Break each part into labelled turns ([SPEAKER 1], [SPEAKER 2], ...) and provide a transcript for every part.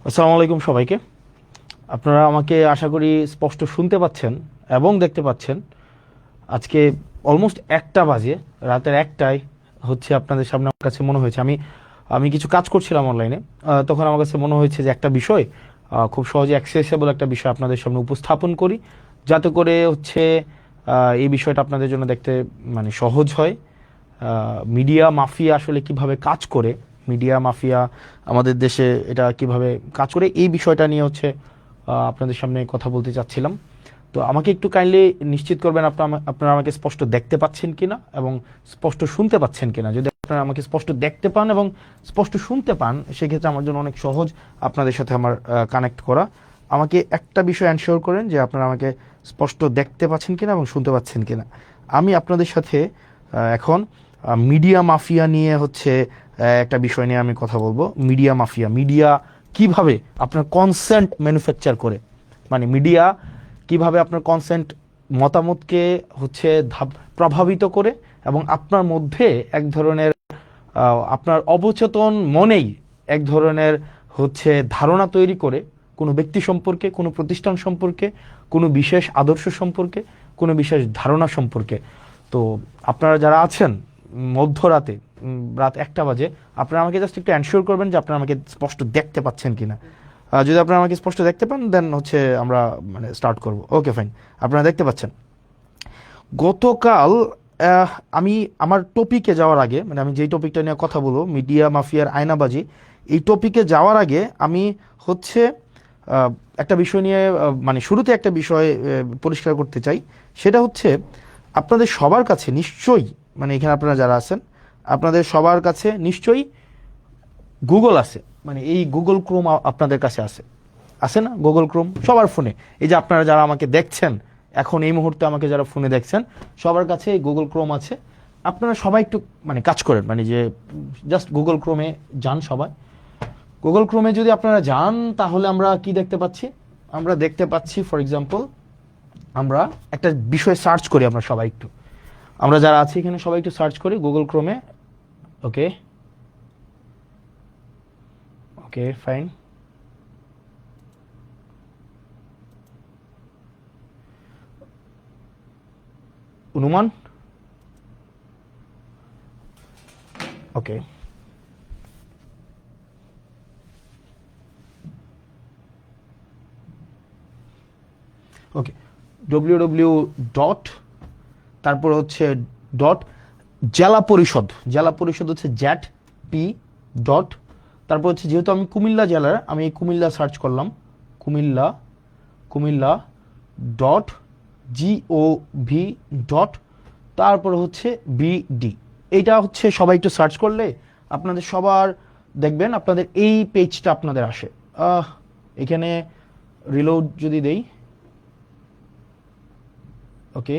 [SPEAKER 1] আসসালামু আলাইকুম সবাইকে। আপনারা আমাকে আশা করি স্পষ্ট শুনতে পাচ্ছেন এবং দেখতে পাচ্ছেন। আজকে অলমোস্ট 1টা বাজে, রাতের 1টায় হচ্ছে আপনাদের সামনে আমার কাছে মনে হয়েছে আমি আমি কিছু কাজ করছিলাম অনলাইনে। তখন আমার কাছে মনে হয়েছে যে একটা বিষয়, খুব সহজে অ্যাক্সেসেবল একটা বিষয় আপনাদের সামনে উপস্থাপন করি, যাতে করে হচ্ছে এই বিষয়টা আপনাদের জন্য দেখতে মানে সহজ হয়। মিডিয়া মাফিয়া আসলে কিভাবে কাজ করে, মিডিয়া মাফিয়া আমাদের দেশে এটা কিভাবে কাজ করে, এই বিষয়টা নিয়ে হচ্ছে আপনাদের সামনে কথা বলতে চাচ্ছিলাম। তো আমাকে একটু কাইন্ডলি নিশ্চিত করবেন আপনারা আমাকে স্পষ্ট দেখতে পাচ্ছেন কিনা এবং স্পষ্ট শুনতে পাচ্ছেন কিনা। যদি আপনারা আমাকে স্পষ্ট দেখতে পান এবং স্পষ্ট শুনতে পান, সেক্ষেত্রে আমার জন্য অনেক সহজ আপনাদের সাথে আমার কানেক্ট করা। আমাকে একটা বিষয় এনশিওর করেন যে আপনারা আমাকে স্পষ্ট দেখতে পাচ্ছেন কিনা এবং শুনতে পাচ্ছেন কিনা। আমি আপনাদের সাথে এখন মিডিয়া মাফিয়া নিয়ে হচ্ছে একটা বিষয় নিয়ে আমি কথা বলবো। মিডিয়া মাফিয়া, মিডিয়া কিভাবে আপনার কনসেন্ট ম্যানুফ্যাকচার করে, মানে মিডিয়া কিভাবে আপনার কনসেন্ট মতামতকে হচ্ছে প্রভাবিত করে এবং আপনার মধ্যে এক ধরনের আপনার অবচেতন মনেই এক ধরনের হচ্ছে ধারণা তৈরি করে কোনো ব্যক্তি সম্পর্কে, কোনো প্রতিষ্ঠান সম্পর্কে, কোনো বিশেষ আদর্শ সম্পর্কে, কোনো বিশেষ ধারণা সম্পর্কে। তো আপনারা যারা আছেন মধ্যরাতে, রাত 1টা বাজে, আপনারা আমাকে জাস্ট একটু এনশিওর করবেন যে আপনারা আমাকে স্পষ্ট দেখতে পাচ্ছেন কিনা। যদি আপনারা আমাকে স্পষ্ট দেখতে পান, দেন হচ্ছে আমরা মানে স্টার্ট করব। ওকে ফাইন, আপনারা দেখতে পাচ্ছেন। গতকাল আমি আমার টপিকে যাওয়ার আগে, মানে আমি যেই টপিকটা নিয়ে কথা বলবো, মিডিয়া মাফিয়ার আয়নাবাজি, এই টপিকে যাওয়ার আগে আমি হচ্ছে একটা বিষয় নিয়ে মানে শুরুতে একটা বিষয় পরিষ্কার করতে চাই। সেটা হচ্ছে আপনাদের সবার কাছে নিশ্চয়ই, মানে এখানে আপনারা যারা আছেন আপনাদের সবার কাছে নিশ্চয়ই গুগল আছে। মানে এই গুগল ক্রোম আপনাদের কাছে আছে, আছে না? গুগল ক্রোম সবার ফোনে। এই যে আপনারা যারা আমাকে দেখছেন এখন এই মুহূর্তে, আমাকে যারা ফোনে দেখছেন, সবার কাছে গুগল ক্রোম আছে। আপনারা সবাই একটু মানে কাজ করেন, মানে যে জাস্ট গুগল ক্রোমে যান সবাই। গুগল ক্রোমে যদি আপনারা যান, তাহলে আমরা কি দেখতে পাচ্ছি? আমরা দেখতে পাচ্ছি ফর এক্সাম্পল, আমরা একটা বিষয় সার্চ করি। আমরা সবাই একটু, আমরা যারা আছি এখানে সবাই একটু সার্চ করি গুগল ক্রোমে। ওকে ওকে ফাইন। অনুমান, ওকে ওকে, ডব্লিউ ডট, তারপর হচ্ছে ডট জেলা পরিষদ, জেলা পরিষদ হচ্ছে জ্যাট পি ডট, তারপর হচ্ছে যেহেতু আমি কুমিল্লা জেলার, আমি এই কুমিল্লা সার্চ করলাম, Comilla, Comilla dot GOV dot, তারপর হচ্ছে BD। এইটা হচ্ছে সবাই একটু সার্চ করলে আপনাদের সবার দেখবেন আপনাদের এই পেজটা আপনাদের আসে। এখানে রিলোড যদি দেই, ওকে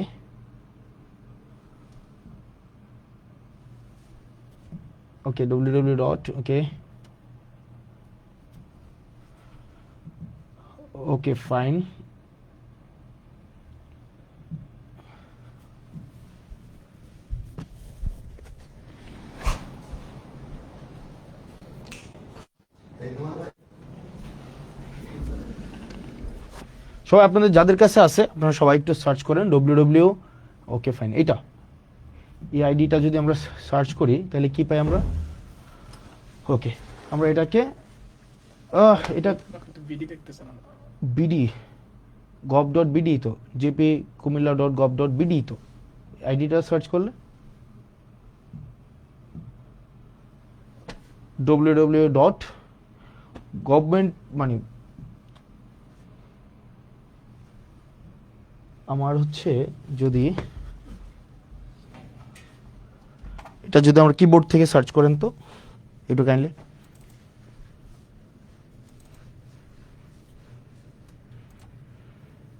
[SPEAKER 1] ওকে, www ডট, ওকে ওকে ফাইন। সবাই আপনাদের যাদের কাছে আছে আপনারা সবাই একটু সার্চ করেন www, ওকে ফাইন। এইটা, এই আইডিটা যদি আমরা সার্চ করি তাহলে কি পাই আমরা? ওকে, আমরা এটাকে এটা বিডি গভ ডট বিডি, তো JP Comilla dot gov dot BD, তো আইডিটা সার্চ করলে www ডট গভর্নমেন্ট, মানে আমার হচ্ছে যদি এটা যদি আমরা কিবোর্ড থেকে সার্চ করেন তো একটু কাইন্ডলি,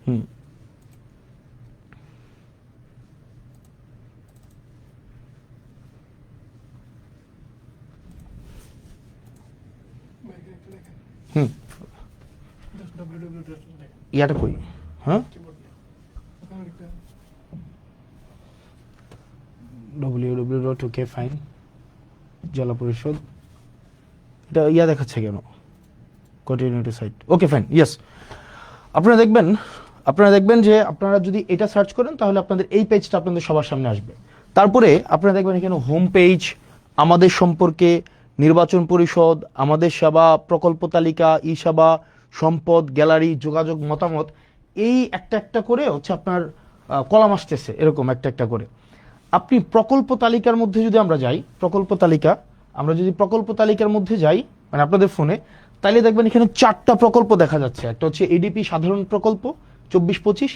[SPEAKER 1] হুম হুম, ইয়াটা কই? হ্যাঁ, www ডট, ওকে ফাইন, জেলা পরিষদ। এটা ইয়া দেখাচ্ছে কেন? Continuity site, okay fine, yes. আপনারা দেখবেন যে আপনারা যদি এটা সার্চ করেন তাহলে আপনাদের এই পেজটা আপনাদের সবার সামনে আসবে। তারপরে আপনারা দেখবেন এখানে হোম পেজ, আমাদের সম্পর্কে, নির্বাচন পরিষদ, আমাদের সেবা, প্রকল্প তালিকা, ই সেবা, সম্পদ, গ্যালারি, যোগাযোগ, মতামত, এই একটা একটা করে হচ্ছে আপনার কলাম আসতেছে এরকম একটা একটা করে। আপনি প্রকল্প তালিকার মধ্যে যদি আমরা যাই, আমরা যদি প্রকল্প তালিকার মধ্যে যাই মানে আপনাদের ফোনে, তাহলে দেখবেন এখানে 4টা প্রকল্প দেখা যাচ্ছে। একটা হচ্ছে এডিপি সাধারণ প্রকল্প 24-25,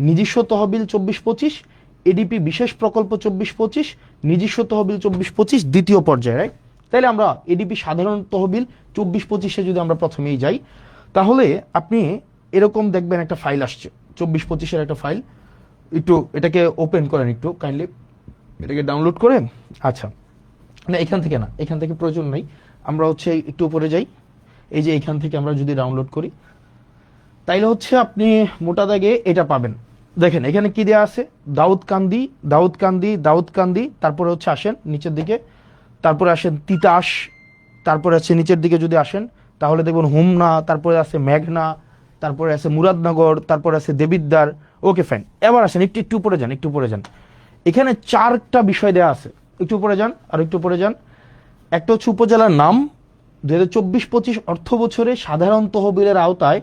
[SPEAKER 1] নিজস্ব তহবিল 24-25, এডিপি বিশেষ প্রকল্প 24-25, নিজস্ব তহবিল 24-25 দ্বিতীয় পর্যায়ে, রাইট? তাহলে আমরা এডিপি সাধারণ তহবিল 24-25-এ যদি আমরা প্রথমেই যাই, তাহলে আপনি এরকম দেখবেন একটা ফাইল আসছে, 24-25-এর একটা ফাইল। একটু এটাকে ওপেন করেন, একটু কাইন্ডলি এটাকে ডাউনলোড করে। আচ্ছা, না এখান থেকে প্রয়োজন নেই, আমরা হচ্ছে একটু উপরে যাই। এই যে এখান থেকে আমরা যদি ডাউনলোড করি তাইলে হচ্ছে আপনি মোটা দাগে এটা পাবেন। দেখেন এখানে কি দেওয়া আছে, দাউদকান্দি, তারপরে হচ্ছে আসেন নিচের দিকে, তারপরে আসেন তিতাস, তারপরে আছে নিচের দিকে যদি আসেন তাহলে দেখবেন হোমনা, তারপরে আছে মেঘনা, তারপরে আছে মুরাদনগর, তারপরে আছে দেবিদ্বার। ওকে ফাইন, এবার আসেন একটু উপরে যান। এখানে 4টা বিষয় দেওয়া আছে, একটু উপরে যান, আর একটু উপরে যান। একটা হচ্ছে উপজেলার নাম, 2024-25 অর্থ বছরে সাধারণ তহবিলের আওতায়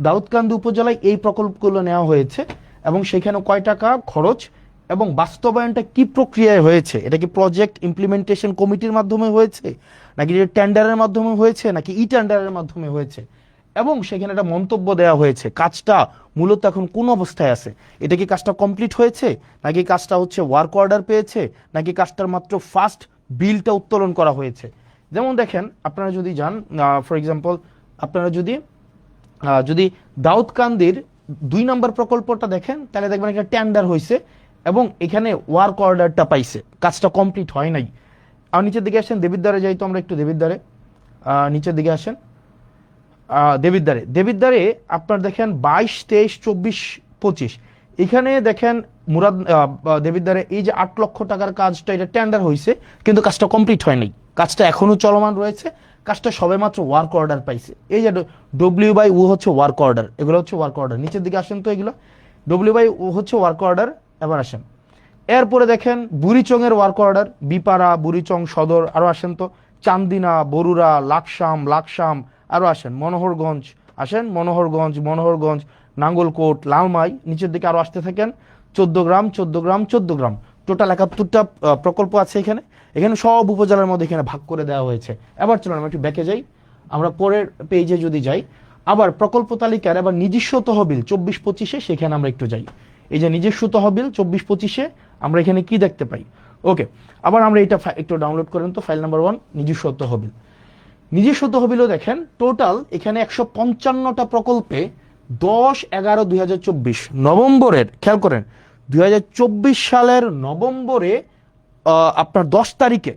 [SPEAKER 1] দাউদকান্দি উপজেলায় এই প্রকল্পগুলো নেওয়া হয়েছে এবং সেখানে কয় টাকা খরচ এবং বাস্তবায়নটা কি প্রক্রিয়ায় হয়েছে, এটা কি প্রজেক্ট ইমপ্লিমেন্টেশন কমিটির মাধ্যমে হয়েছে, নাকি টেন্ডারের মাধ্যমে হয়েছে, নাকি ই টেন্ডারের মাধ্যমে হয়েছে, এবং সেখানে একটা মন্তব্য দেওয়া হয়েছে কাজটা মূলত এখন কোন অবস্থায় আছে, এটা কি কাজটা কমপ্লিট হয়েছে, নাকি কাজটা হচ্ছে ওয়ার্ক অর্ডার পেয়েছে, নাকি কাজটার মাত্র ফার্স্ট বিলটা উত্তোলন করা হয়েছে। যেমন দেখেন আপনারা যদি যান, ফর এক্সাম্পল আপনারা যদি দাউদকান্দির 2 নম্বর প্রকল্পটা দেখেন তাহলে দেখবেন একটা টেন্ডার হয়েছে এবং এখানে ওয়ার্ক অর্ডারটা পাইছে, কাজটা কমপ্লিট হয় নাই। আর নিচের দিকে আসেন, দেবিদ্বারে যাই তো আমরা একটু, দেবিদ্বারে নিচের দিকে আসেন, দেবিদ্বারে আপনার দেখেন 22, 23, 24, 25 এখানে দেখেন দেবিদ্বারে এই যে 8 লক্ষ টাকার কাজটা, এটা টেন্ডার হয়েছে কিন্তু কাজটা কমপ্লিট হয় নাই, কাজটা এখনো চলমান রয়েছে, কাজটা সবেমাত্র ওয়ার্ক অর্ডার পাইছে। এই যে W/U হচ্ছে ওয়ার্ক অর্ডার, এগুলো হচ্ছে ওয়ার্ক অর্ডার। নিচের দিকে আসেন তো, এগুলো W/U হচ্ছে ওয়ার্ক অর্ডার। এবার আসেন এরপরে দেখেন বুড়িচং-এর ওয়ার্ক অর্ডার, বিপাড়া, বুড়িচং সদর, আরো আসেন তো চান্দিনা, বরুড়া, লাকসাম, আরো আসেন মনোহরগঞ্জ, নাঙ্গলকোট, লালমাই, নিচের দিকে আরো আসতে থাকেন 14 গ্রাম। টোটাল 71টা প্রকল্প আছে এখানে সব উপজেলার মধ্যে এখানে ভাগ করে দেওয়া হয়েছে। এবার চলুন আমরা একটু ব্যাকে যাই, আমরা পরের পেজে যদি যাই, আবার প্রকল্প তালিকার আবার নিজস্ব তহবিল 24-25-এ সেখানে আমরা একটু যাই। এই যে নিজস্ব তহবিল 24-25-এ আমরা এখানে কি দেখতে পাই। ওকে, আবার আমরা এটা একটু ডাউনলোড করেন তো, ফাইল নাম্বার 1 নিজস্ব তহবিলও দেখেন টোটাল এখানে 155টা প্রকল্পে 10/11/2024 নভেম্বরের, খেয়াল করেন 2024 সালের নভেম্বরে আপনার 10 তারিখে,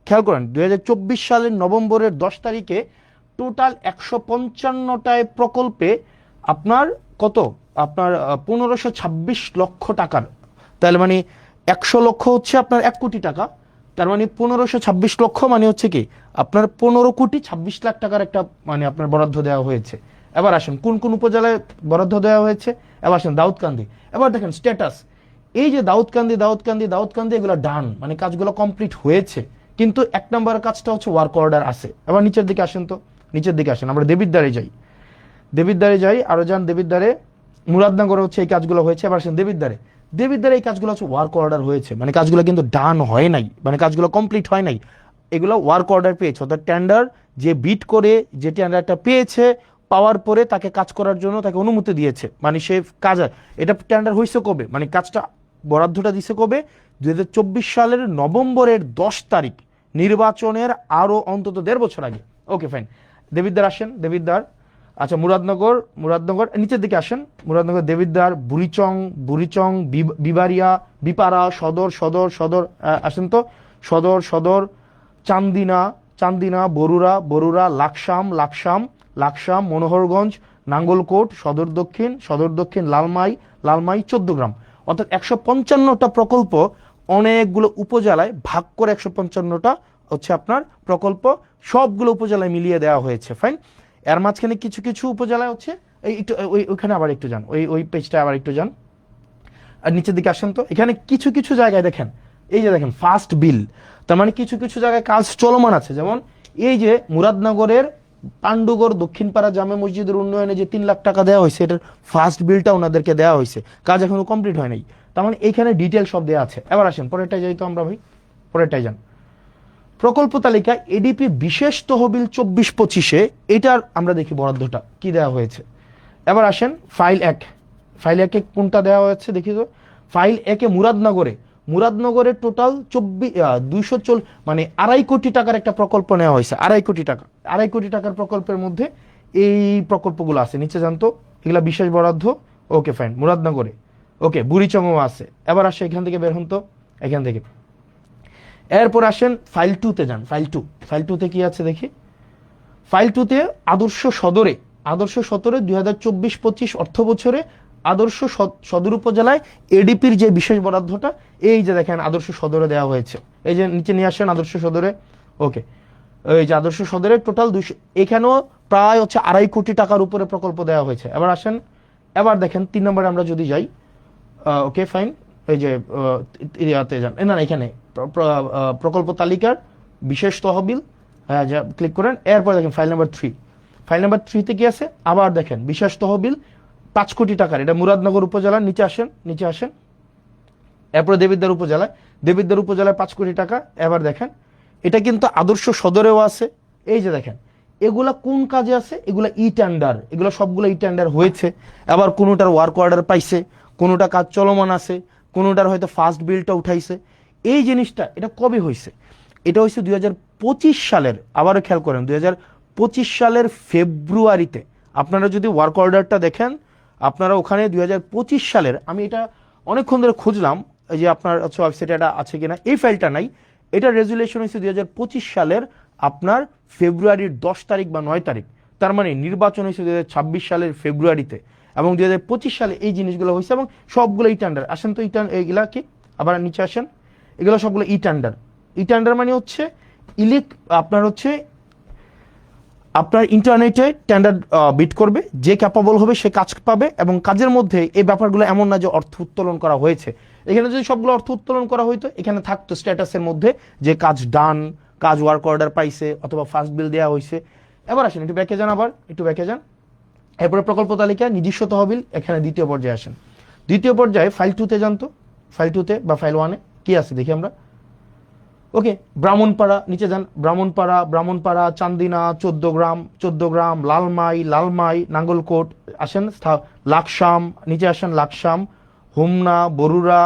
[SPEAKER 1] খেয়াল করেন 2024 সালের নভেম্বরের 10 তারিখে টোটাল 155টায় প্রকল্পে আপনার কত, আপনার 1526 লক্ষ টাকার, তাহলে মানে 100 লক্ষ হচ্ছে আপনার 1 কোটি টাকা, তার মানে 1526 লক্ষ মানে হচ্ছে কি আপনার 15,26,00,000 টাকার একটা মানে আপনার বরাদ্দ দেওয়া হয়েছে। এবার আসেন কোন কোন উপজেলায় বরাদ্দ দেওয়া হয়েছে, এবার আসেন দাউদকান্দি। এবার দেখেন স্ট্যাটাস, এই যে দাউদকান্দি এগুলো ডান, মানে কাজগুলো কমপ্লিট হয়েছে, কিন্তু 1 নম্বরের কাজটা হচ্ছে ওয়ার্ক অর্ডার আছে। এবার নিচের দিকে আসেন, আমরা দেবিদ্বারে যাই, আরো যান দেবিদ্বারে, মুরাদনগরে হচ্ছে এই কাজগুলো হয়েছে। এবার আসেন দেবিদ্বারে এই কাজগুলো হচ্ছে ওয়ার্ক অর্ডার হয়েছে, মানে কাজগুলো কিন্তু ডান হয় নাই, মানে কাজগুলো কমপ্লিট হয় নাই, এগুলো ওয়ার্ক অর্ডার পেয়েছে, অর্থাৎ টেন্ডার যে বিড করে যে টেন্ডারটা পেয়েছে, পাওয়ার পরে তাকে কাজ করার জন্য তাকে অনুমতি দিয়েছে, মানে সে কাজ, এটা টেন্ডার হয়েছে কবে, মানে কাজটা বরাদ্দটা দিছে কবে, 2024 সালের নভেম্বরের 10 তারিখ, নির্বাচনের আরো অন্তত 1.5 বছর আগে। ওকে ফাইন, দেবিদ্বার আসেন, আচ্ছা মুরাদনগর নিচের দিকে আসেন, মুরাদনগর, দেবিদ্বার, বুড়িচং, বিবারিয়া, বিপাড়া, সদর আসেন তো, সদর, চান্দিনা, বরুড়া, লাকসাম, মনোহরগঞ্জ, নাঙ্গলকোট, সদর দক্ষিণ, লালমাই 14 গ্রাম, অর্থাৎ 155টা প্রকল্প অনেকগুলো উপজেলায় ভাগ করে 155টা হচ্ছে আপনার প্রকল্প সবগুলো উপজেলায় মিলিয়ে দেওয়া হয়েছে, ফাইন। এর মাঝখানে কিছু কিছু উপজেলায় হচ্ছে একটু ওইখানে আবার একটু যান, ওই পেজটা আবার একটু যান, আর নিচের দিকে আসেন তো। এখানে কিছু কিছু জায়গায় দেখেন, এই যে দেখেন ফার্স্ট বিল, তার মানে কিছু কিছু জায়গায় কাজ চলমান আছে। যেমন এই যে মুরাদনগরের পাণ্ডুগড় দক্ষিণপাড়া জামে মসজিদের উন্নয়নে যে 3 লাখ টাকা দেওয়া হয়েছে, এটার ফার্স্ট বিলটা ওনাদেরকে দেওয়া হয়েছে, কাজ এখনো কমপ্লিট হয় নাই। তার মানে এখানে ডিটেল সব দেওয়া আছে। এবার আসেন পরেরটাই যাই তো আমরা ভাই, পরেরটাই যান। প্রকল্প তালিকা এডিপি বিশেষ তহবিল 24-25-এ, এটার আমরা দেখি বরাদ্দটা কি দেওয়া হয়েছে। এবার আসেন ফাইল 1, ফাইল 1-এ কোনটা দেওয়া হয়েছে দেখি তো। ফাইল 1-এ মুরাদনগরে টোটাল 240 মানে 2.5 কোটি টাকার একটা প্রকল্প নেওয়া হয়েছে, 2.5 কোটি টাকা। 2.5 কোটি টাকার প্রকল্পের মধ্যে এই প্রকল্পগুলো আছে, নিচে জানতো এগুলা বিশেষ বরাদ্দ। ওকে ফাইন, মুরাদনগরে, ওকে বুড়িচংও আছে। এবার আসে এখান থেকে বের হন তো, এখান থেকে। এরপর আসেন ফাইল 2-তে যান, ফাইল 2-তে কি আছে দেখি। ফাইল 2-তে আদর্শ সদরে 2024-25 অর্থ বছরে আদর্শ সদর উপজেলায় এডিপির যে বিশেষ বরাদ্দটা, এই যে দেখেন আদর্শ সদরে দেওয়া হয়েছে। এই যে নিচে নিয়ে আসেন আদর্শ সদরে, ওকে, এই যে আদর্শ সদরে টোটাল 200, এখানেও প্রায় হচ্ছে 2.5 কোটি টাকার উপরে প্রকল্প দেওয়া হয়েছে। এবার আসেন, এবার দেখেন 3 নম্বরে আমরা যদি যাই, ওকে ফাইন, এই যে ইয়াতে যান, না এখানে প্রকল্প তালিকার বিশেষ তহবিল, হ্যাঁ যা ক্লিক করেন। এরপর দেখেন ফাইল নাম্বার 3, ফাইল নাম্বার 3-তে কি আছে, আবার দেখেন বিশেষ তহবিল 5 কোটি টাকার, এটা মুরাদনগর উপজেলার, নিচে আসেন। এরপরে দেবিদ্বার উপজেলায় 5 কোটি টাকা। এবার দেখেন এটা কিন্তু আদর্শ সদরেও আছে। এই যে দেখেন এগুলা কোন কাজে আছে, এগুলা ই টেন্ডার, এগুলো সবগুলো ই টেন্ডার হয়েছে। আবার কোনোটার ওয়ার্ক অর্ডার পাইছে, কোনোটা কাজ চলমান আছে, কোনোটার হয়তো ফার্স্ট বিলটা উঠাইছে। এই জিনিসটা এটা কবে হয়েছে, এটা হয়েছে 2025 সালের, আবারও খেয়াল করেন 2025 সালের ফেব্রুয়ারিতে। আপনারা যদি ওয়ার্ক অর্ডারটা দেখেন, আপনারা ওখানে 2025 সালের, আমি এটা অনেকক্ষণ ধরে খুঁজলাম এই যে আপনার ওয়েবসাইটে এটা আছে কিনা, এই ফাইলটা নাই। এটা রেজুলেশন হয়েছে 2025 সালের আপনার ফেব্রুয়ারির 10 তারিখ বা 9 তারিখ। তার মানে নির্বাচন হয়েছে 2026 সালের ফেব্রুয়ারিতে, এবং 2025 সালে এই জিনিসগুলো হয়েছে, এবং সবগুলো ই টেন্ডার। আসেন তো এইগুলা কি, আবার নিচে আসেন, এগুলো সবগুলো ই টেন্ডার মানে হচ্ছে আপনার ইন্টারনেটে টেন্ডার বিট করবে, যে ক্যাপাবল হবে সে কাজ পাবে। এবং কাজের মধ্যে এই ব্যাপারগুলো এমন না যে অর্থ উত্তোলন করা হয়েছে। এখানে যদি সবগুলো অর্থ উত্তোলন করা হইতো, এখানে থাকতো স্ট্যাটাসের মধ্যে যে কাজ ডান, কাজ ওয়ার্ক অর্ডার পাইছে, অথবা ফার্স্ট বিল দেওয়া হয়েছে। এবার আসেন একটু ব্যাকে যান, আবার একটু ব্যাকে যান। এরপরে প্রকল্প তালিকা নিজস্ব তহবিল, এখানে দ্বিতীয় পর্যায়ে আসেন। দ্বিতীয় পর্যায়ে ফাইল 2-তে যান তো, ফাইল 2-তে বা ফাইল 1-এ কি আছে দেখি আমরা। ওকে, ব্রাহ্মণপাড়া, নিচে যান, ব্রাহ্মণপাড়া, চান্দিনা, 14 গ্রাম, লালমাই, নাঙ্গলকোট। আসেন লাকসাম, নিচে আসেন লাকসাম, হোমনা, বরুড়া,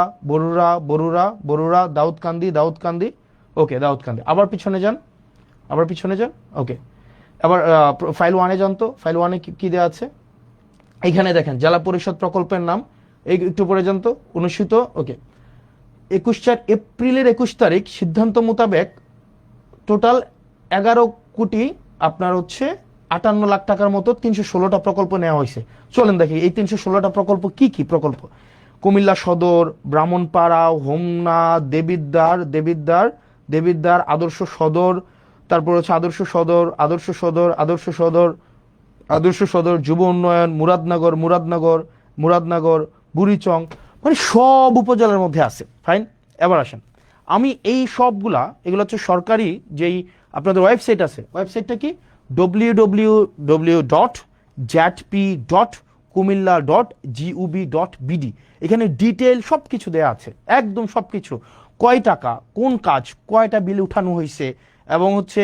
[SPEAKER 1] দাউদকান্দি, ওকে দাউদকান্দি। আবার পিছনে যান, ওকে। আবার ফাইল 1-এ যান তো, ফাইল 1-এ কি দেওয়া আছে, এইখানে দেখেন জেলা পরিষদ প্রকল্পের নাম, এই একটু পরে যান তো, অনুষ্ঠিত, ওকে 21 এপ্রিলের 21 তারিখ সিদ্ধান্ত মোতাবেক টোটাল 11 কোটি আপনার হচ্ছে 58 লাখ টাকার মতো 316টা প্রকল্প নেওয়া হয়েছে। চলেন দেখি এই 316টা প্রকল্প কি কি প্রকল্প। কুমিল্লা সদর, ব্রাহ্মণপাড়া, হোমনা, দেবিদ্বার, আদর্শ সদর, তারপর হচ্ছে আদর্শ সদর, যুব উন্নয়ন, মুরাদনগর, বুড়িচং, মানে সব উপজেলার মধ্যে আছে, ফাইন। এবার আসেন, আমি এই সবগুলা, এগুলো হচ্ছে সরকারি যেই আপনাদের ওয়েবসাইট আছে, ওয়েবসাইটটা কি www.jatp.kumilla.gov.bd। এখানে ডিটেল সব কিছু দেওয়া আছে, একদম সব কিছু, কয় টাকা, কোন কাজ, কয়টা বিল উঠানো হয়েছে, এবং হচ্ছে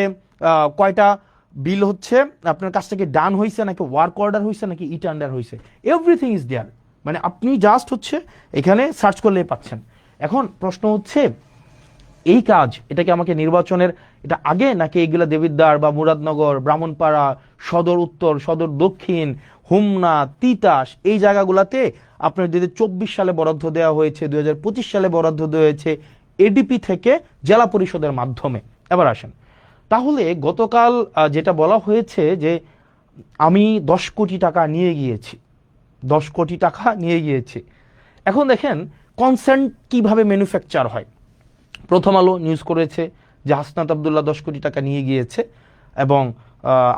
[SPEAKER 1] কয়টা বিল হচ্ছে আপনার কাছ থেকে ডান হয়েছে, নাকি ওয়ার্ক অর্ডার হয়েছে, নাকি ই টেন্ডার হয়েছে, এভরিথিং ইজ দেয়ার। মানে আপনি জাস্ট হচ্ছে এখানে সার্চ করলে পাচ্ছেন। এখন প্রশ্ন হচ্ছে এই কাজ, এটাকে আমাকে নির্বাচনের এটা আগে, নাকি এইগুলা দেবিদ্বার বা মুরাদনগর, ব্রাহ্মণপাড়া, সদর উত্তর, সদর দক্ষিণ, হোমনা, তিতাস, এই জায়গাগুলাতে আপনার 2024 সালে বরাদ্দ দেওয়া হয়েছে, 2025 সালে বরাদ্দ দেওয়া হয়েছে এডিপি থেকে জেলা পরিষদের মাধ্যমে। এবার আসেন, তাহলে গতকাল যেটা বলা হয়েছে যে আমি 10 কোটি টাকা নিয়ে গিয়েছি। এখন দেখেন কনসেন্ট কিভাবে ম্যানুফ্যাকচার হয়। প্রথম আলো নিউজ করেছে যে হাসনাত আব্দুল্লাহ 10 কোটি টাকা নিয়ে গিয়েছে এবং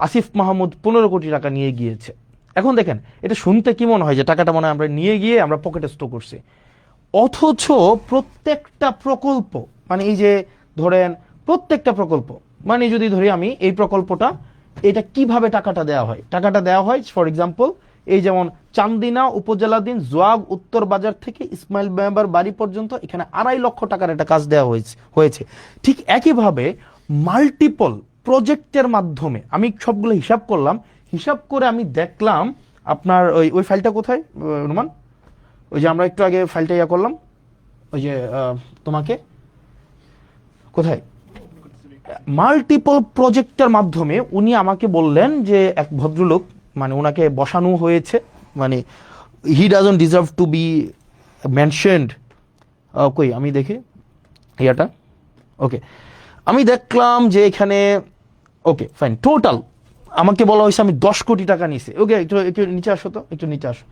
[SPEAKER 1] আসিফ মাহমুদ 15 কোটি টাকা নিয়ে গিয়েছে। এখন দেখেন এটা শুনতে কি মনে হয় যে টাকাটা মনে হয় আমরা নিয়ে গিয়ে আমরা পকেটে স্টোর করছি, অথচ প্রত্যেকটা প্রকল্প মানে এই যে ধরেন প্রত্যেকটা প্রকল্প মানে যদি ধরি আমি এই প্রকল্পটা এটা কিভাবে টাকাটা দেওয়া হয়, টাকাটা দেওয়া হয় ফর এক্সাম্পল এই যেমন চান্দিনা উপজেলাধীন জোয়াব উত্তর বাজার থেকে ইসমাইল মেম্বার বাড়ি পর্যন্ত এখানে 2.5 লক্ষ টাকার একটা কাজ দেওয়া হয়েছে। ঠিক একইভাবে মাল্টিপল প্রজেক্টের মাধ্যমে আমি সবগুলো হিসাব করলাম, হিসাব করে আমি দেখলাম আপনার ওই ফাইলটা কোথায় রুমান, ওই যে আমরা একটু আগে ফাইলটা ইয়া করলাম ওই যে তোমাকে কোথায় মাল্টিপল প্রজেক্টের মাধ্যমে উনি আমাকে বললেন যে এক ভদ্রলোক মানে ওনাকে বসানো হয়েছে, মানে he doesn't deserve two B mentioned. কই আমি দেখি ইয়াটা, ওকে আমি দেখলাম যে এখানে ওকে ফাইন টোটাল আমাকে বলা হয়েছে আমি 10 কোটি টাকা নিছি। ওকে একটু একটু নিচে আসো তো, একটু নিচে আসো।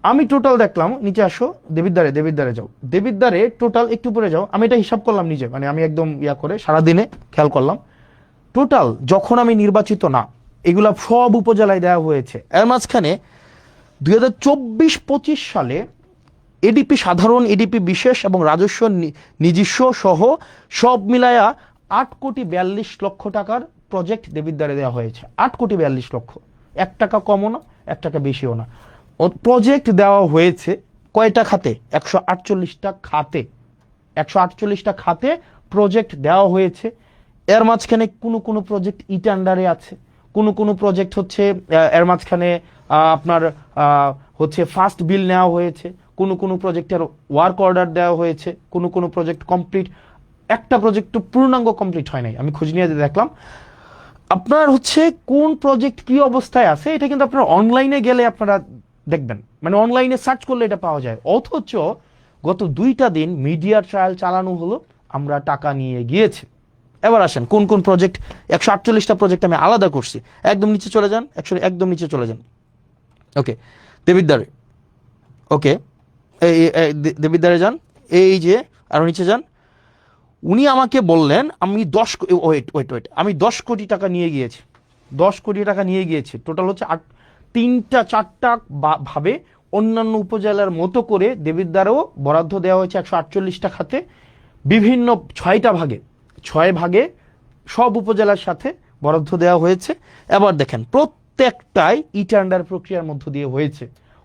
[SPEAKER 1] আমি টোটাল দেখলাম, নিচে আসো, দেবিদ্বারে যাও, দেবিদ্বারে টোটাল একটু পরে যাও। আমি এটা হিসাব করলাম নিজে, মানে আমি একদম ইয়া করে সারাদিনে খেয়াল করলাম টোটাল যখন আমি নির্বাচিত না এগুলা সব উপজেলায় দেওয়া হয়েছে। এর মাঝখানে 2024-25 সালে এডিপি সাধারণ, এডিপি বিশেষ এবং রাজস্ব নিজস্ব সহ সব মিলায়া 8 কোটি 42 লক্ষ টাকার প্রজেক্ট দেবিদ্বারে দেওয়া হয়েছে। 8 কোটি 42 লক্ষ, 1 টাকা কমও না 1 টাকা বেশিও না। প্রজেক্ট দেওয়া হয়েছে কয়টা খাতে? 148টা খাতে, 148টা খাতে প্রজেক্ট দেওয়া হয়েছে। এর মাঝখানে কোনো প্রজেক্ট ইটান্ডারে আছে, কোনো প্রজেক্ট হচ্ছে এর মাঝখানে আপনার হচ্ছে ফার্স্ট বিল নেওয়া হয়েছে, কোনো প্রজেক্টের ওয়ার্ক অর্ডার দেওয়া হয়েছে, কোনো প্রজেক্ট কমপ্লিট, একটা প্রজেক্ট তো পূর্ণাঙ্গ কমপ্লিট হয় নাই। আমি খোঁজ নিয়ে দেখলাম আপনার হচ্ছে কোন প্রজেক্ট কি অবস্থায় আছে, এটা কিন্তু আপনার অনলাইনে গেলে আপনারা দেখবেন, মানে অনলাইনে সার্চ করলে এটা পাওয়া যায়। অথচ গত 2টা দিন মিডিয়া ট্রায়াল চালানো হলো, আমরা টাকা নিয়ে গিয়েছি। এবার আসেন কোন প্রজেক্ট, 148টা প্রজেক্ট আমি আলাদা করছি। একদম নিচে চলে যান, একদম নিচে চলে যান, ওকে দেবিদ্বারে, ওকে দেবিদ্বারে যান, এই যে আরো নিচে যান। উনি আমাকে বললেন আমি 10 কোটি টাকা নিয়ে গিয়েছি, 10 কোটি টাকা নিয়ে গিয়েছি। টোটাল হচ্ছে 3-4টা ভাবে অন্যান্য উপজেলার মতো করে দেবিদ্বারেও বরাদ্দ দেওয়া হয়েছে 148টা খাতে, বিভিন্ন 6 ভাগে সব উপজেলার সাথে বরাদ্দ দেওয়া হয়েছে। এবার দেখেন প্রত্যেকটাই টেন্ডার প্রক্রিয়ার মধ্য দিয়ে হয়েছে,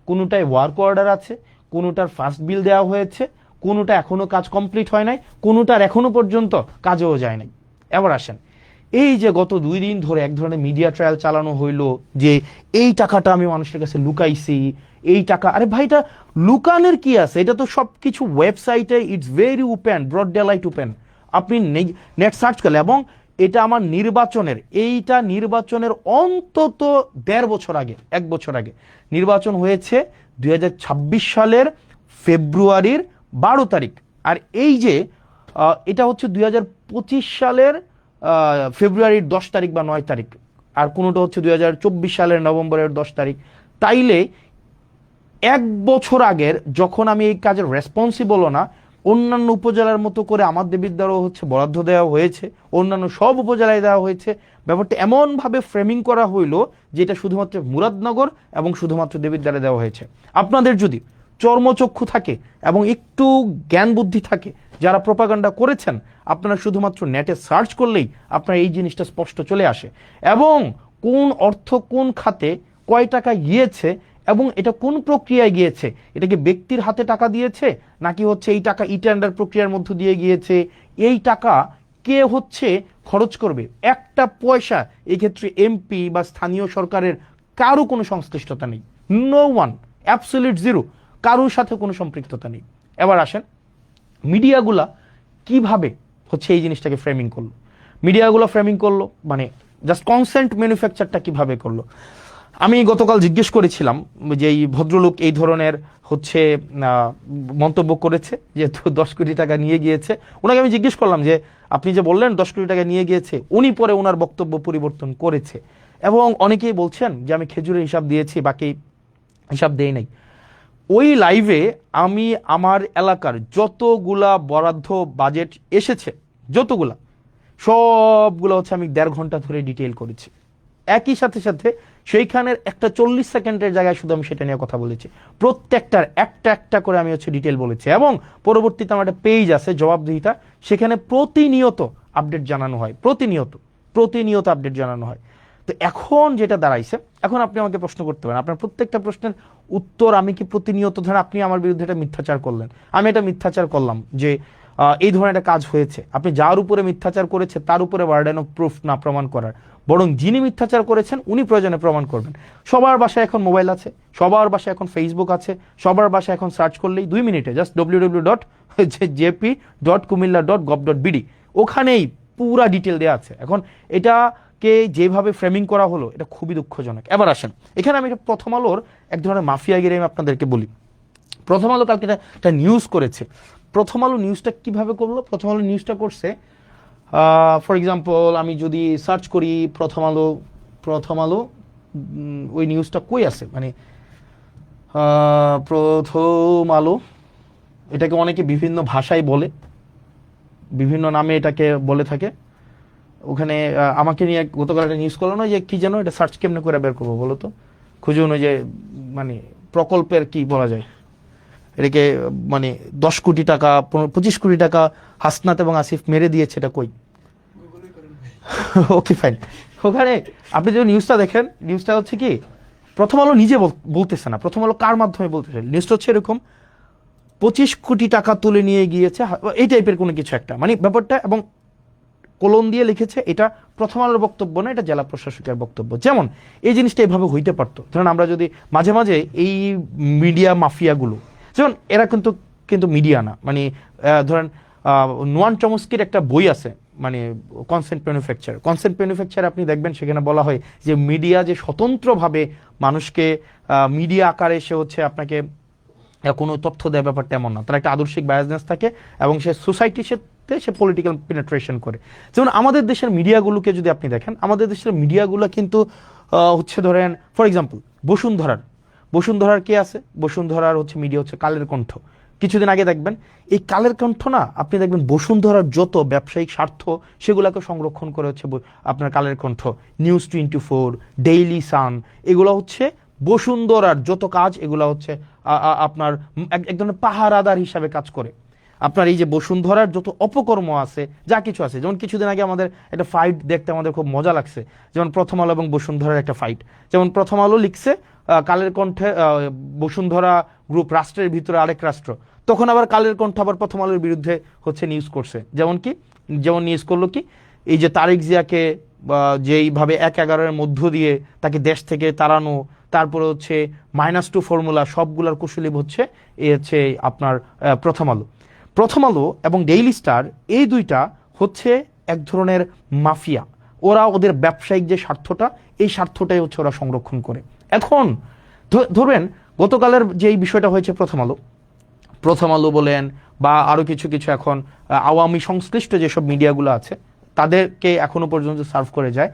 [SPEAKER 1] কোনোটায় ওয়ার্ক অর্ডার আছে, কোনোটার ফার্স্ট বিল দেওয়া হয়েছে, কোনোটা এখনো কাজ কমপ্লিট হয় নাই, কোনোটার এখনো পর্যন্ত কাজেও যায় নাই। এবার আসেন এই যে গত 2 দিন ধরে এক ধরনের মিডিয়া ট্রায়াল চালানো হইলো যে এই টাকাটা আমি মানুষের কাছে লুকাইছি, এই টাকা, আরে ভাই এটা লুকানোর কি আছে? এটা তো সবকিছু ওয়েবসাইটে, it's very open, broad daylight open, আপনি নেট সার্চ করলে। এবং এটা আমার নির্বাচনের অন্তত 1.5 বছর আগে, 1 বছর আগে নির্বাচন হয়েছে 2026 সালের ফেব্রুয়ারির 12 তারিখ। আর এই যে এটা হচ্ছে 2025 সালের ফেব্রুয়ারির 10 তারিখ বা 9 তারিখ, আর কোনোটা হচ্ছে 2024 সালের নভেম্বরের 10 তারিখ। তাইলে 1 বছর আগের যখন আমি এই কাজের রেসপন্সিবলও না, অন্যান্য উপজেলার মতো করে আমার দেবিদ্বারও হচ্ছে বরাদ্দ দেওয়া হয়েছে, অন্যান্য সব উপজেলায় দেওয়া হয়েছে। ব্যাপারটা এমনভাবে ফ্রেমিং করা হইলো যে এটা শুধুমাত্র মুরাদনগর এবং শুধুমাত্র দেবিদ্বারে দেওয়া হয়েছে। আপনাদের যদি চর্মচক্ষু থাকে এবং একটু জ্ঞান বুদ্ধি থাকে, যারা প্রোপাগান্ডা করেছেন, আপনারা শুধুমাত্র নেটে সার্চ করলেই আপনার এই জিনিসটা স্পষ্ট চলে আসে। এবং কোন অর্থ কোন খাতে কয় টাকা গিয়েছে এবং এটা কোন প্রক্রিয়ায় গিয়েছে, এটা কি ব্যক্তির হাতে টাকা দিয়েছে নাকি হচ্ছে এই টাকা টেন্ডার প্রক্রিয়ার মধ্য দিয়ে গিয়েছে, এই টাকা কে হচ্ছে খরচ করবে, একটা পয়সা এই ক্ষেত্রে এমপি বা স্থানীয় সরকারের কারো কোনো সংশ্লিষ্টতা নেই, নো ওয়ান, অ্যাবসলিউট জিরো, কারোর সাথে কোনো সম্পৃক্ততা নেই। এবার আসেন মিডিয়াগুলা কিভাবে হচ্ছে এই জিনিসটাকে ফ্রেমিং করলো, মিডিয়াগুলো ফ্রেমিং করলো মানে জাস্ট কনসেন্ট ম্যানুফ্যাকচারটা কিভাবে করলো। আমি গতকাল জিজ্ঞেস করেছিলাম যে এই ভদ্রলোক এই ধরনের হচ্ছে মন্তব্য করেছে, যেহেতু 10 কোটি টাকা নিয়ে গিয়েছে, ওনাকে আমি জিজ্ঞেস করলাম যে আপনি যে বললেন 10 কোটি টাকা নিয়ে গিয়েছে, উনি পরে ওনার বক্তব্য পরিবর্তন করেছে এবং অনেকেই বলছেন যে আমি খেজুরের হিসাব দিয়েছি, বাকি হিসাব দেই নাই। ওই লাইভে আমি আমার এলাকার যতগুলা বরাদ্দ বাজেট এসেছে, যতগুলা সবগুলো হচ্ছে আমি 1.5 ঘন্টা ধরে ডিটেইল করেছি। একই সাথে সাথে সেইখানের একটা 40 সেকেন্ডের জায়গায় শুধু আমি সেটা নিয়ে কথা বলেছি, প্রত্যেকটার একটা একটা করে আমি হচ্ছে ডিটেইল বলেছি। এবং পরবর্তীতে আমার একটা পেজ আছে জবাবদিহিতা, সেখানে প্রতিনিয়ত আপডেট জানানো হয়, প্রতিনিয়ত আপডেট জানানো হয়। তো এখন যেটা দাঁড়াইছে, এখন আপনি আমাকে প্রশ্ন করতে পারেন, আপনার প্রত্যেকটা প্রশ্নের উত্তর আমি কি প্রতিনিয়ত, ধরেন আপনি আমার বিরুদ্ধে একটা মিথ্যাচার করলেন, আমি এটা মিথ্যাচার করলাম যে এই ধরনের একটা কাজ হয়েছে, আপনি যার উপরে মিথ্যাচার করেছে তার উপরে বার্ডেন অফ প্রুফ না প্রমাণ করার, বরং যিনি মিথ্যাচার করেছেন উনি প্রয়োজনে প্রমাণ করবেন। সবার বাসায় এখন মোবাইল আছে, সবার বাসায় এখন ফেসবুক আছে, সবার বাসায় এখন সার্চ করলেই 2 মিনিটে জাস্ট www.jp.kumilla.gov.bd, ওখানেই পুরা ডিটেল দেওয়া আছে। এখন এটাকে যেভাবে ফ্রেমিং করা হলো এটা খুবই দুঃখজনক। এবার আসেন, এখানে আমি প্রথম আলোর এক ধরনের মাফিয়াগিরি আমি আপনাদেরকে বলি। প্রথম আলো কালকে একটা নিউজ করেছে। প্রথম আলো নিউজটা কিভাবে করলো? প্রথম আলো নিউজটা করছে, ফর এক্সাম্পল আমি যদি সার্চ করি প্রথম আলো ওই নিউজটা কই আছে, মানে প্রথম আলো, এটাকে অনেকে বিভিন্ন ভাষায় বলে, বিভিন্ন নামে এটাকে বলে থাকে। ওখানে আমাকে নিয়ে গতকাল একটা নিউজ করলো না, যে কি যেন, এটা সার্চ কেমনে করে বের করবো বলো তো, খুঁজুন, ওই যে মানে প্রকল্পের কি বলা যায় এটাকে, মানে 10 কোটি টাকা 25 কোটি টাকা হাসনাত এবং আসিফ মেরে দিয়েছে, এটা কই? Okay fine. ওখানে আপনি যদি নিউজটা দেখেন, নিউজটা হচ্ছে কি, প্রথম আলো নিজে বলতেছে না, প্রথম আলো কার মাধ্যমে বলতেছে, নিউজটা হচ্ছে এরকম, 25 কোটি টাকা তুলে নিয়ে গিয়েছে, এই টাইপের কোনো কিছু একটা, মানে ব্যাপারটা, এবং কলম দিয়ে লিখেছে এটা প্রথম আলোর বক্তব্য না, এটা জেলা প্রশাসকের বক্তব্য। যেমন এই জিনিসটা এভাবে হইতে পারতো, ধরেন আমরা যদি মাঝে মাঝে এই মিডিয়া মাফিয়াগুলো, যেমন এরা কিন্তু মিডিয়া না, মানে ধরেন নোয়ান চমস্কির একটা বই আছে, মানে কনসেন্ট ম্যানুফ্যাকচার, আপনি দেখবেন সেখানে বলা হয় যে মিডিয়া যে স্বতন্ত্রভাবে মানুষকে মিডিয়া আকারে সে হচ্ছে আপনাকে কোনো তথ্য দেয়, ব্যাপারটা এমন না, তার একটা আদর্শিক বায়াসনেস থাকে এবং সে সোসাইটির সাথে সে পলিটিক্যাল পেনিট্রেশন করে। যেমন আমাদের দেশের মিডিয়াগুলোকে যদি আপনি দেখেন, আমাদের দেশের মিডিয়াগুলো কিন্তু হচ্ছে ধরেন ফর এক্সাম্পল বসুন্ধরার কে আছে, বসুন্ধরার হচ্ছে মিডিয়া হচ্ছে কালের কণ্ঠ। কিছুদিন আগে দেখবেন এই কালের কণ্ঠ না, আপনি দেখবেন বসুন্ধরার যত ব্যবসায়িক স্বার্থ সেগুলোকে সংরক্ষণ করে হচ্ছে আপনার Kaler Kantho, news 24, Daily Sun, এগুলো হচ্ছে বসুন্ধরার যত কাজ, এগুলো হচ্ছে আপনার এক ধরনের পাহারাদার হিসাবে কাজ করে। আপনার এই যে বসুন্ধরার যত অপকর্ম আছে, যা কিছু আছে, যেমন কিছুদিন আগে আমাদের একটা ফাইট দেখতে আমাদের খুব মজা লাগছে, যেমন প্রথম আলো এবং বসুন্ধরার একটা ফাইট। যেমন প্রথম আলো লিখছে কালের কণ্ঠে বসুন্ধরা গ্রুপ রাষ্ট্রের ভিতরে আরেক রাষ্ট্র, তখন আবার কালের কণ্ঠ আবার প্রথম আলোর বিরুদ্ধে হচ্ছে নিউজ করছে। যেমন নিউজ করলো কি, এই যে তারেক জিয়াকে যেইভাবে 1/11 মধ্য দিয়ে তাকে দেশ থেকে তাড়ানো, তারপরে হচ্ছে -2 ফর্মুলা, সবগুলার কুশলী হচ্ছে এ হচ্ছে আপনার প্রথম আলো এবং ডেইলি স্টার, এই দুইটা হচ্ছে এক ধরনের মাফিয়া। ওরা ওদের ব্যবসায়িক যে স্বার্থটা, এই স্বার্থটাই হচ্ছে ওরা সংরক্ষণ করে। এখন ধরবেন গতকালের যে বিষয়টা হয়েছে, প্রথম আলো বলেন বা আরো কিছু এখন আওয়ামী সংশ্লিষ্ট যেসব মিডিয়াগুলো আছে তাদেরকে এখনো পর্যন্ত সার্ভ করে যায়,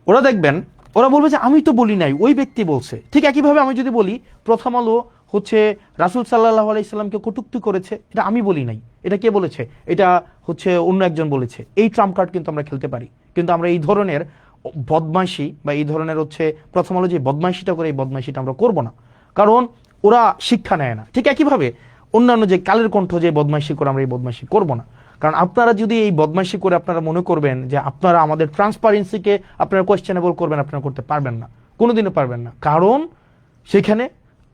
[SPEAKER 1] ওরা দেখবেন ওরা বলবে যে আমি তো বলি নাই, ওই ব্যক্তি বলছে। ঠিক একইভাবে আমি যদি বলি প্রথম আলো হচ্ছে রাসূল সাল্লাল্লাহু আলাইহি সাল্লামকে কটূক্তি করেছে, এটা আমি বলি নাই, এটা কে বলেছে, এটা হচ্ছে অন্য একজন বলেছে। এই ট্রাম্প কার্ড কিন্তু আমরা খেলতে পারি, কিন্তু আমরা এই ধরনের বদমাইশি বা এই ধরনের হচ্ছে প্রথম আলো যে বদমাইশিটা করে, এই বদমাইশিটা আমরা করব না, কারণ ওরা শিক্ষা নেয় না। ঠিক একইভাবে অন্যান্য যে কালের কণ্ঠ যে বদমাইশি করে, আমরা এই বদমাইশি করব না। কারণ আপনারা যদি এই বদমাইশি করে আপনারা মনে করবেন যে আপনারা আমাদের ট্রান্সপারেন্সিকে আপনারা কোয়েশ্চেনেবল করবেন, আপনারা করতে পারবেন না, কোনোদিনও পারবেন না। কারণ সেখানে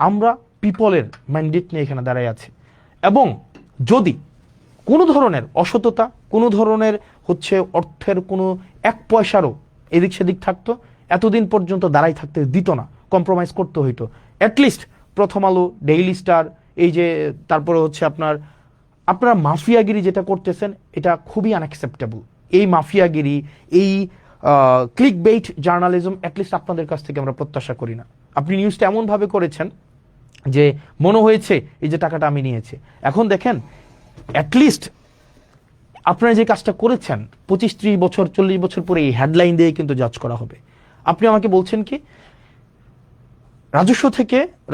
[SPEAKER 1] আমরা পিপলের ম্যান্ডেট নিয়ে এখানে দাঁড়ায় আছি, এবং যদি কোনো ধরনের অসততা, কোনো ধরনের হচ্ছে অর্থের কোনো 1 পয়সারও এদিক সেদিক থাকতো, এতদিন পর্যন্ত দাঁড়াই থাকতে দিত না, কম্প্রোমাইজ করতে হইতো। অ্যাটলিস্ট প্রথম আলো, ডেইলি স্টার, এই যে তারপরে হচ্ছে আপনারা মাফিয়াগিরি যেটা করতেছেন, এটা খুবই আনঅ্যাকসেপ্টেবল। এই মাফিয়াগিরি, এই ক্লিক বেইট জার্নালিজম অ্যাটলিস্ট আপনাদের কাছ থেকে আমরা প্রত্যাশা করি না। আপনি নিউজটা এমনভাবে করেছেন যে মনে হয়েছে এই যে টাকাটা আমি নিয়েছি। এখন দেখেন, অ্যাটলিস্ট আপনারা যে কাজটা করেছেন 25-30 বছর 40 বছর পরে এই হেডলাইন দিয়ে কিন্তু জাজ করা হবে। আপনি আমাকে বলছেন কি,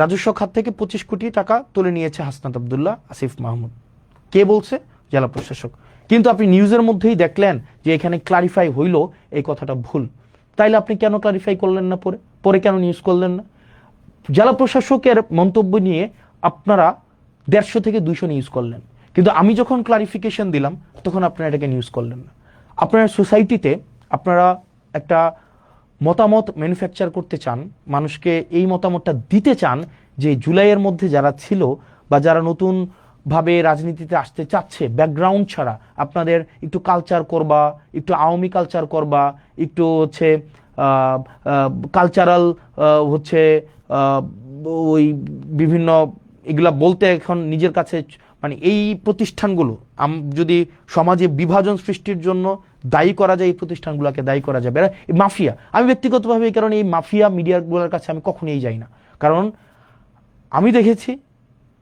[SPEAKER 1] রাজস্ব খাত থেকে 25 কোটি টাকা তুলে নিয়েছে হাসনাত আব্দুল্লাহ, আসিফ মাহমুদ। কে বলছে? জেলা প্রশাসক। কিন্তু আপনি নিউজের মধ্যেই দেখলেন যে এখানে ক্লারিফাই হইল এই কথাটা ভুল, তাইলে আপনি কেন ক্লারিফাই করলেন না, পরে পরে কেন নিউজ করলেন না? জেলা প্রশাসকের মন্তব্য নিয়ে আপনারা 150 থেকে 200 নিউজ করলেন, কিন্তু আমি যখন ক্লারিফিকেশন দিলাম তখন আপনারা এটাকে নিউজ করলেন না। আপনার সোসাইটিতে আপনারা একটা মতামত ম্যানুফ্যাকচার করতে চান, মানুষকে এই মতামতটা দিতে চান যে জুলাইয়ের মধ্যে যারা ছিল বা যারা নতুন ভাবে রাজনীতিতে আসতে চাচ্ছে ব্যাকগ্রাউন্ড ছাড়া, আপনাদের একটু কালচার করবা, একটু আওয়ামী কালচার করবা, একটু হচ্ছে কালচারাল হচ্ছে ওই বিভিন্ন এগুলা বলতে এখন নিজের কাছে মানে এই প্রতিষ্ঠানগুলো যদি সমাজে বিভাজন সৃষ্টির জন্য দায়ী করা যায়, এই প্রতিষ্ঠানগুলোকে দায়ী করা যাবে। মাফিয়া, আমি ব্যক্তিগতভাবে এই কারণে এই মাফিয়া মিডিয়াগুলোর কাছে আমি কখনোই যাই না, কারণ আমি দেখেছি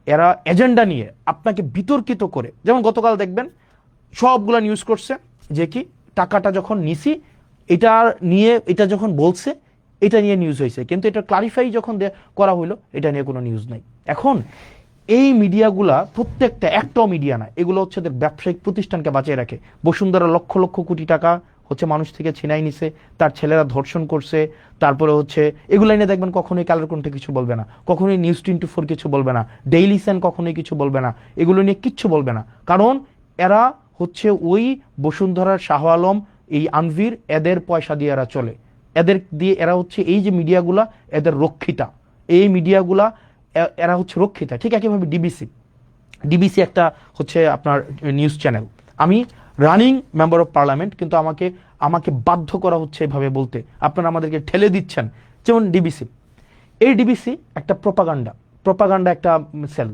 [SPEAKER 1] এরা এজেন্ডা নিয়ে আপনাকে বিতর্কিত করে, যেমন গতকাল দেখবেন সবগুলা নিউজ করছে যে কি টাকাটা যখন নিছি এটা নিয়ে, এটা যখন বলছে এটা নিয়ে নিউজ হয়েছে, কিন্তু এটা ক্লারিফাই যখন করা হইলো এটা নিয়ে কোনো নিউজ নাই। এখন এই মিডিয়াগুলা প্রত্যেকটা একটাও মিডিয়া না, এগুলো হচ্ছে ব্যবসায়িক প্রতিষ্ঠানকে বাঁচিয়ে রাখে। বসুন্ধরা লক্ষ লক্ষ কোটি টাকা হচ্ছে মানুষ থেকে ছিনাই নিছে, তার ছেলেরা ধর্ষণ করছে, তারপরে হচ্ছে এগুলো নিয়ে দেখবেন কখনোই কালার কণ্ঠে কিছু বলবে না, কখনোই নিউজ 24 কিছু বলবে না, ডেইলি সান কখনোই কিছু বলবে না, এগুলো নিয়ে কিচ্ছু বলবে না, কারণ এরা হচ্ছে ওই বসুন্ধরার শাহ আলম, এই আনভির, এদের পয়সা দিয়ে এরা চলে, এদের দিয়ে এরা হচ্ছে এই যে মিডিয়াগুলা এদের রক্ষিতা, এই মিডিয়াগুলা এরা হচ্ছে রক্ষিতা। ঠিক একইভাবে ডিবিসি একটা হচ্ছে আপনার নিউজ চ্যানেল, আমি রানিং মেম্বার অফ পার্লামেন্ট, কিন্তু আমাকে বাধ্য করা হচ্ছে এভাবে বলতে, আপনারা আমাদেরকে ঠেলে দিচ্ছেন। যেমন এই ডিবিসি একটা প্রপাগান্ডা একটা সেল।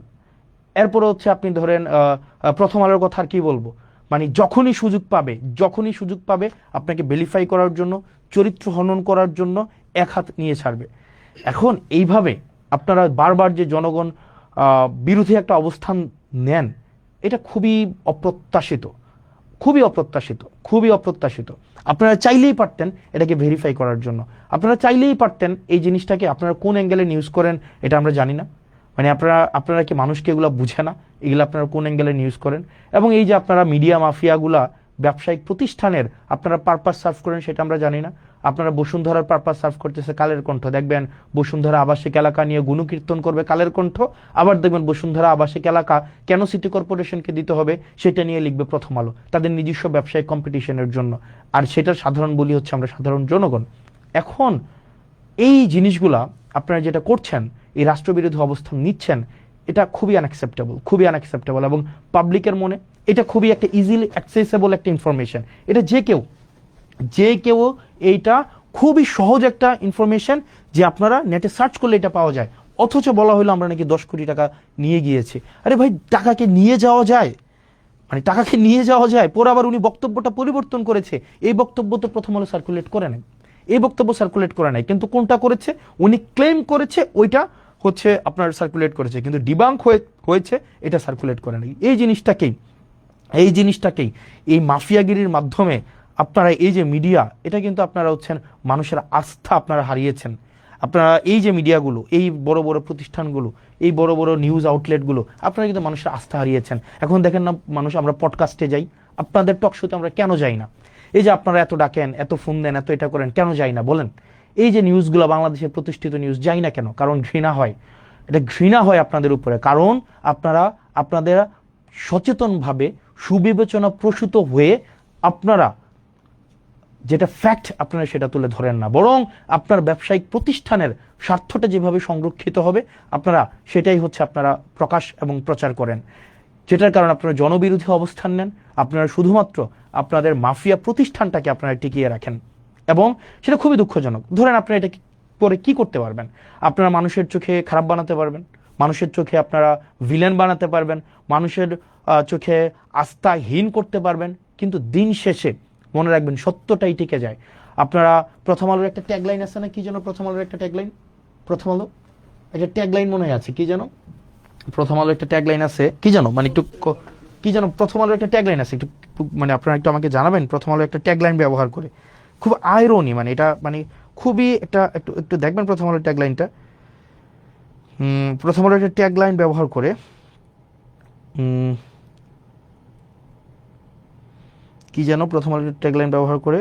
[SPEAKER 1] এরপরে হচ্ছে আপনি ধরেন প্রথম আলোর কথা আর কি বলবো, মানে যখনই সুযোগ পাবে আপনাকে ভেরিফাই করার জন্য, চরিত্র হনন করার জন্য এক হাত নিয়ে ছাড়বে। এখন এইভাবে আপনারা বারবার যে জনগণ বিরোধী একটা অবস্থান নেন, এটা খুবই অপ্রত্যাশিত। আপনারা চাইলেই পারতেন এটাকে ভেরিফাই করার জন্য, আপনারা চাইলেই পারতেন এই জিনিসটাকে, আপনারা কোন অ্যাঙ্গেলে নিউজ করেন এটা আমরা জানি না, মানে আপনারা কি মানুষকে এগুলো বুঝে না, এগুলো আপনারা কোন অ্যাঙ্গেলে নিউজ করেন। এবং এই যে আপনারা মিডিয়া মাফিয়াগুলা ব্যবসায়িক প্রতিষ্ঠানের আপনারা পারপাস সার্ভ করেন সেটা আমরা জানি না। আপনারা বসুন্ধরার পারপাস সার্ভ করতেছে কালের কণ্ঠ, দেখবেন বসুন্ধরা আবাসিক এলাকা নিয়ে গুণকীর্তন করবে কালের কণ্ঠ, আবার দেখবেন বসুন্ধরা আবাসিক এলাকা কেন সিটি কর্পোরেশনকে দিতে হবে সেটা নিয়ে লিখবে প্রথম আলো, তাদের নিজস্ব ব্যবসায়িক কম্পিটিশনের জন্য, আর সেটার সাধারণ বলি হচ্ছে আমরা সাধারণ জনগণ। এখন এই জিনিসগুলা আপনারা যেটা করছেন, এই রাষ্ট্রবিরোধী অবস্থান নিচ্ছেন, এটা খুবই আনঅ্যাকসেপ্টেবল এবং পাবলিকের মনে এটা খুবই একটা ইজিলি অ্যাক্সেসেবল একটা ইনফরমেশন। এটা যে কেউ এইটা খুবই সহজ একটা ইনফরমেশন যে আপনারা নেটে সার্চ করলে এটা পাওয়া যায়, অথচ বলা হলো আমরা নাকি 10 কোটি টাকা নিয়ে গিয়েছি। আরে ভাই, টাকাকে নিয়ে যাওয়া যায়, পরে আবার উনি বক্তব্যটা পরিবর্তন করেছে, এই বক্তব্য তো প্রথম আলো সার্কুলেট করে নাই, কিন্তু কোনটা করেছে, উনি ক্লেম করেছে ওইটা হচ্ছে আপনার সার্কুলেট করেছে, কিন্তু ডিবাঙ্ক হয়েছে এটা সার্কুলেট করে নাই। এই জিনিসটাকেই এই মাফিয়াগিরির মাধ্যমে আপনারা এই যে মিডিয়া, এটা কিন্তু আপনারা হচ্ছেন মানুষের আস্থা আপনারা হারিয়েছেন। আপনারা এই যে মিডিয়াগুলো, এই বড় বড় প্রতিষ্ঠানগুলো, এই বড় বড় নিউজ আউটলেটগুলো, আপনারা কিন্তু মানুষের আস্থা হারিয়েছেন। এখন দেখেন না মানুষ, আমরা পডকাস্টে যাই, আপনাদের টক শোতে আমরা কেন যাই না? এই যে আপনারা এত ডাকেন, এত ফোন দেন, এত এটা করেন, কেন যাই না বলেন? এই যে নিউজগুলো, বাংলাদেশের প্রতিষ্ঠিত নিউজ, যাই না কেন? কারণ ঘৃণা হয় আপনাদের উপরে, কারণ আপনাদের সচেতনভাবে সুবিবেচনা প্রসূত হয়ে আপনারা যেটা ফ্যাক্ট আপনারা সেটা তুলে ধরেন না, বরং আপনার ব্যবসায়িক প্রতিষ্ঠানের স্বার্থটা যেভাবে সংরক্ষিত হবে আপনারা সেটাই হচ্ছে আপনারা প্রকাশ এবং প্রচার করেন, যেটার কারণে আপনারা জনবিরোধী অবস্থান নেন। আপনারা শুধুমাত্র আপনাদের মাফিয়া প্রতিষ্ঠানটাকে আপনারা টিকিয়ে রাখেন, এবং সেটা খুবই দুঃখজনক। ধরেন আপনারা এটা করে কি করতে পারবেন? আপনারা মানুষের চোখে খারাপ বানাতে পারবেন, মানুষের চোখে আপনারা ভিলেন বানাতে পারবেন, মানুষের চোখে আস্থাহীন করতে পারবেন, কিন্তু দিন শেষে মনে রাখবেন সত্যটাই টিকে যায়। আপনারা প্রথম আলোর একটা ট্যাগলাইন আছে না, কি যেন প্রথম আলোর একটা ট্যাগলাইন, মনে আছে কি যেন, প্রথম আলোর একটা ট্যাগলাইন আছে কি যেন, মানে একটু কি যেন প্রথম আলোর একটা ট্যাগলাইন আছে, একটু মানে আপনারা একটু আমাকে জানাবেন। প্রথম আলো একটা ট্যাগলাইন ব্যবহার করে, খুব আইরনি, মানে এটা মানে খুবই একটু দেখবেন প্রথম আলোর ট্যাগলাইনটা। প্রথম আলো একটা ট্যাগলাইন ব্যবহার করে কি যেন প্রথম আলোর ট্যাগলাইন ব্যবহার করে,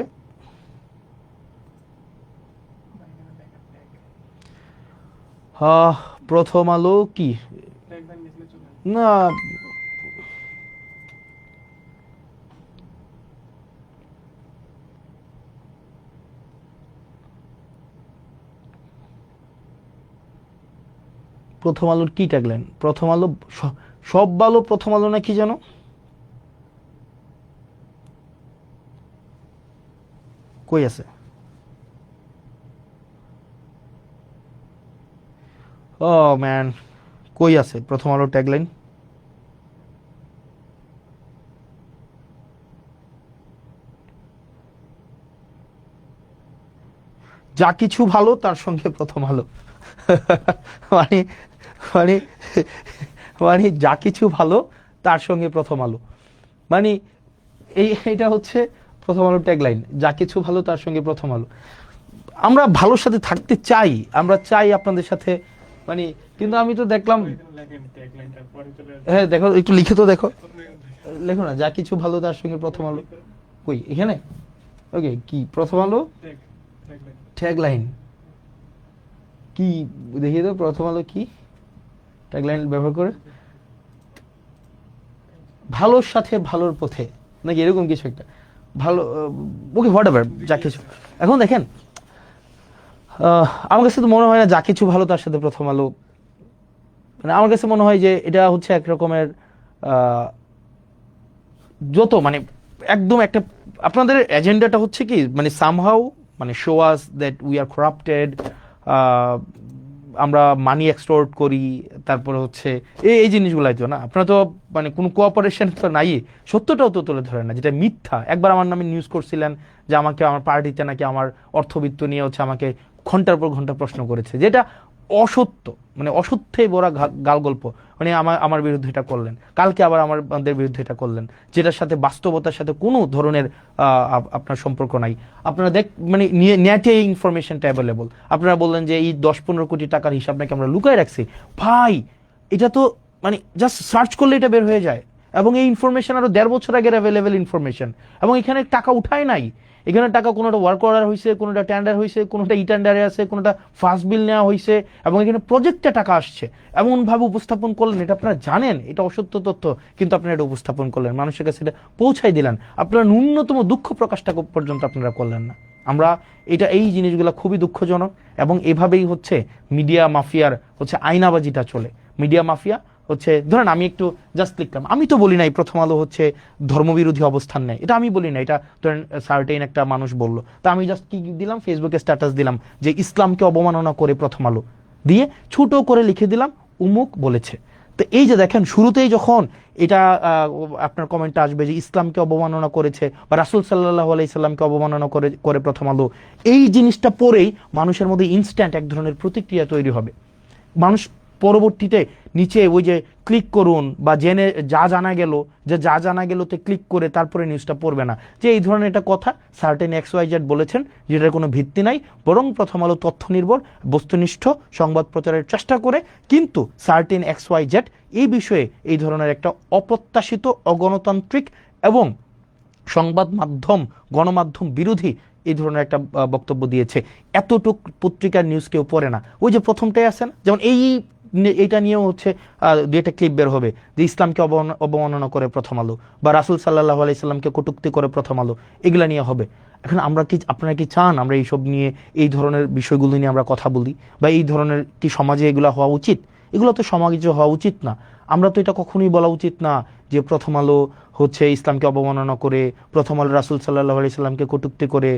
[SPEAKER 1] প্রথম আলো কি না, প্রথম আলোর কি ট্যাগলাইন, প্রথম আলো সব ভালো প্রথম আলো না কি যেন, কই আছে? ও ম্যান, কই আছে প্রথম আলোর ট্যাগলাইন? যা কিছু ভালো তার সঙ্গে প্রথম আলো। মানে মানে মানে যা কিছু ভালো তার সঙ্গে প্রথম আলো, মানে এটা হচ্ছে প্রথম আলোর ট্যাগলাইন, যা কিছু ভালো তার সঙ্গে প্রথম আলো। আমরা ভালোর সাথে থাকতে চাই, আমরা চাই আপনাদের সাথে, মানে কিন্তু আমি তো দেখলাম, হ্যাঁ দেখো একটু লিখে তো দেখো, লেখো না, যা কিছু ভালো তার সঙ্গে প্রথম আলো, কই এখানে? ওকে, কি প্রথম আলো ট্যাগলাইন কি দেখিয়ে দাও, প্রথম আলো কি ট্যাগলাইন ব্যবহার করে, ভালোর সাথে ভালোর পথে নাকি এরকম কিছু একটা, ভালো, ওকে হোয়াট এভার, যা কিছু। এখন দেখেন, আমার কাছে তো মনে হয় না যা কিছু ভালো তার সাথে প্রথম আলো, মানে আমার কাছে মনে হয় যে এটা হচ্ছে এক রকমের যত মানে একদম একটা, আপনাদের এজেন্ডাটা হচ্ছে কি মানে সামহাউ মানে show us that we are corrupted, আমরা মানি এক্সটোর্ট করি, তারপরে হচ্ছে এই জিনিসগুলাই তো না, আপনারা তো মানে কোনো কোঅপারেশন তো নাই, সত্যটাও তো তুলে ধরে না, যেটা মিথ্যা। একবার আমার নামে নিউজ করছিলেন যে আমাকে আমার পার্টিতে নাকি আমার অর্থবিত্ত নিয়ে হচ্ছে আমাকে ঘন্টার পর ঘন্টা প্রশ্ন করেছে, যেটা অসত্য, মানে অসত্যে বড় গাল গল্প, মানে আমার বিরুদ্ধে এটা করলেন, কালকে আবার আমাদের বিরুদ্ধে এটা করলেন, যেটার সাথে বাস্তবতার সাথে কোনো ধরনের আপনার সম্পর্ক নাই। আপনারা মানে নেটে ইনফরমেশনটা অ্যাভেলেবল, আপনারা বললেন যে এই 10-15 কোটি টাকার হিসাব নাকি আমরা লুকায় রাখছি। ভাই এটা তো মানে জাস্ট সার্চ করলে এটা বের হয়ে যায়, এবং এই ইনফরমেশন আরো 1.5 বছর আগের অ্যাভেলেবেল ইনফরমেশন, এবং এখানে টাকা উঠায় নাই, এখানে টাকা কোনোটা ওয়ার্ক অর্ডার হয়েছে, কোনোটা টেন্ডার হয়েছে, কোনোটা ই টেন্ডারে আছে, কোনোটা ফার্স্ট বিল নেওয়া হয়েছে, এবং এখানে প্রজেক্টে টাকা আসছে, এমনভাবে উপস্থাপন করলেন, এটা আপনারা জানেন এটা অসত্য তথ্য, কিন্তু আপনারা এটা উপস্থাপন করলেন, মানুষের কাছে এটা পৌঁছাই দিলেন, আপনারা ন্যূনতম দুঃখ প্রকাশটা পর্যন্ত আপনারা করলেন না। আমরা এই জিনিসগুলো খুবই দুঃখজনক, এবং এভাবেই হচ্ছে মিডিয়া মাফিয়ার হচ্ছে আয়নাবাজিটা চলে। মিডিয়া মাফিয়া হচ্ছে, ধরেন আমি একটু জাস্ট লিখলাম, আমি তো বলি নাই প্রথম আলো হচ্ছে ধর্মবিরোধী অবস্থান নেয়, এটা আমি বলি না, এটা ধরেন সার্টেন একটা মানুষ বললো, তা আমি জাস্ট কি দিলাম, ফেসবুকে স্ট্যাটাস দিলাম যে ইসলামকে অবমাননা করে প্রথম আলো দিয়ে ছোট করে লিখে দিলাম উমুক বলেছে। তো এই যে দেখেন, শুরুতেই যখন এটা আপনার কমেন্টটা আসবে যে ইসলামকে অবমাননা করেছে বা রাসূল সাল্লাল্লাহু আলাইহি সাল্লামকে অবমাননা করে প্রথম আলো, এই জিনিসটা পরেই মানুষের মধ্যে ইনস্ট্যান্ট এক ধরনের প্রতিক্রিয়া তৈরি হবে। মানুষ পরবর্তীতে নিচে ওই যে ক্লিক করুন বা জেনে যা জানা গেল তে ক্লিক করে তারপরে নিউজটা পড়বে না, যে এই ধরনের একটা কথা সার্টেন XYZ বলেছেন, যেটার কোনো ভিত্তি নাই, বরং প্রথম আলো তথ্য নির্ভর বস্তুনিষ্ঠ সংবাদ প্রচারের চেষ্টা করে, কিন্তু সার্টেন XYZ এই বিষয়ে এই ধরনের একটা অপ্রত্যাশিত, অগণতান্ত্রিক এবং সংবাদ মাধ্যম গণমাধ্যম বিরোধী এই ধরনের একটা বক্তব্য দিয়েছে। এতটুক পত্রিকার নিউজ কেউ পড়ে না। ওই যে প্রথমটাই আছে না, যেমন এইটা নিয়েও হচ্ছে দুইটা ক্লিপ বের হবে যে ইসলামকে অবমাননা করে প্রথম আলো বা রাসূল সাল্লাল্লাহু আলাইহি সাল্লামকে কটূক্তি করে প্রথম আলো, এগুলা নিয়ে হবে। এখন আপনারা কি চান আমরা এইসব নিয়ে, এই ধরনের বিষয়গুলো নিয়ে আমরা কথা বলি, বা এই ধরনের কি সমাজে এগুলা হওয়া উচিত? এগুলো তো সমাজে হওয়া উচিত না। আমরা তো এটা কখনোই বলা উচিত না যে প্রথম আলো হচ্ছে ইসলামকে অবমাননা করে, প্রথম আলো রাসূল সাল্লাল্লাহু আলাইহি সাল্লামকে কটূক্তি করে,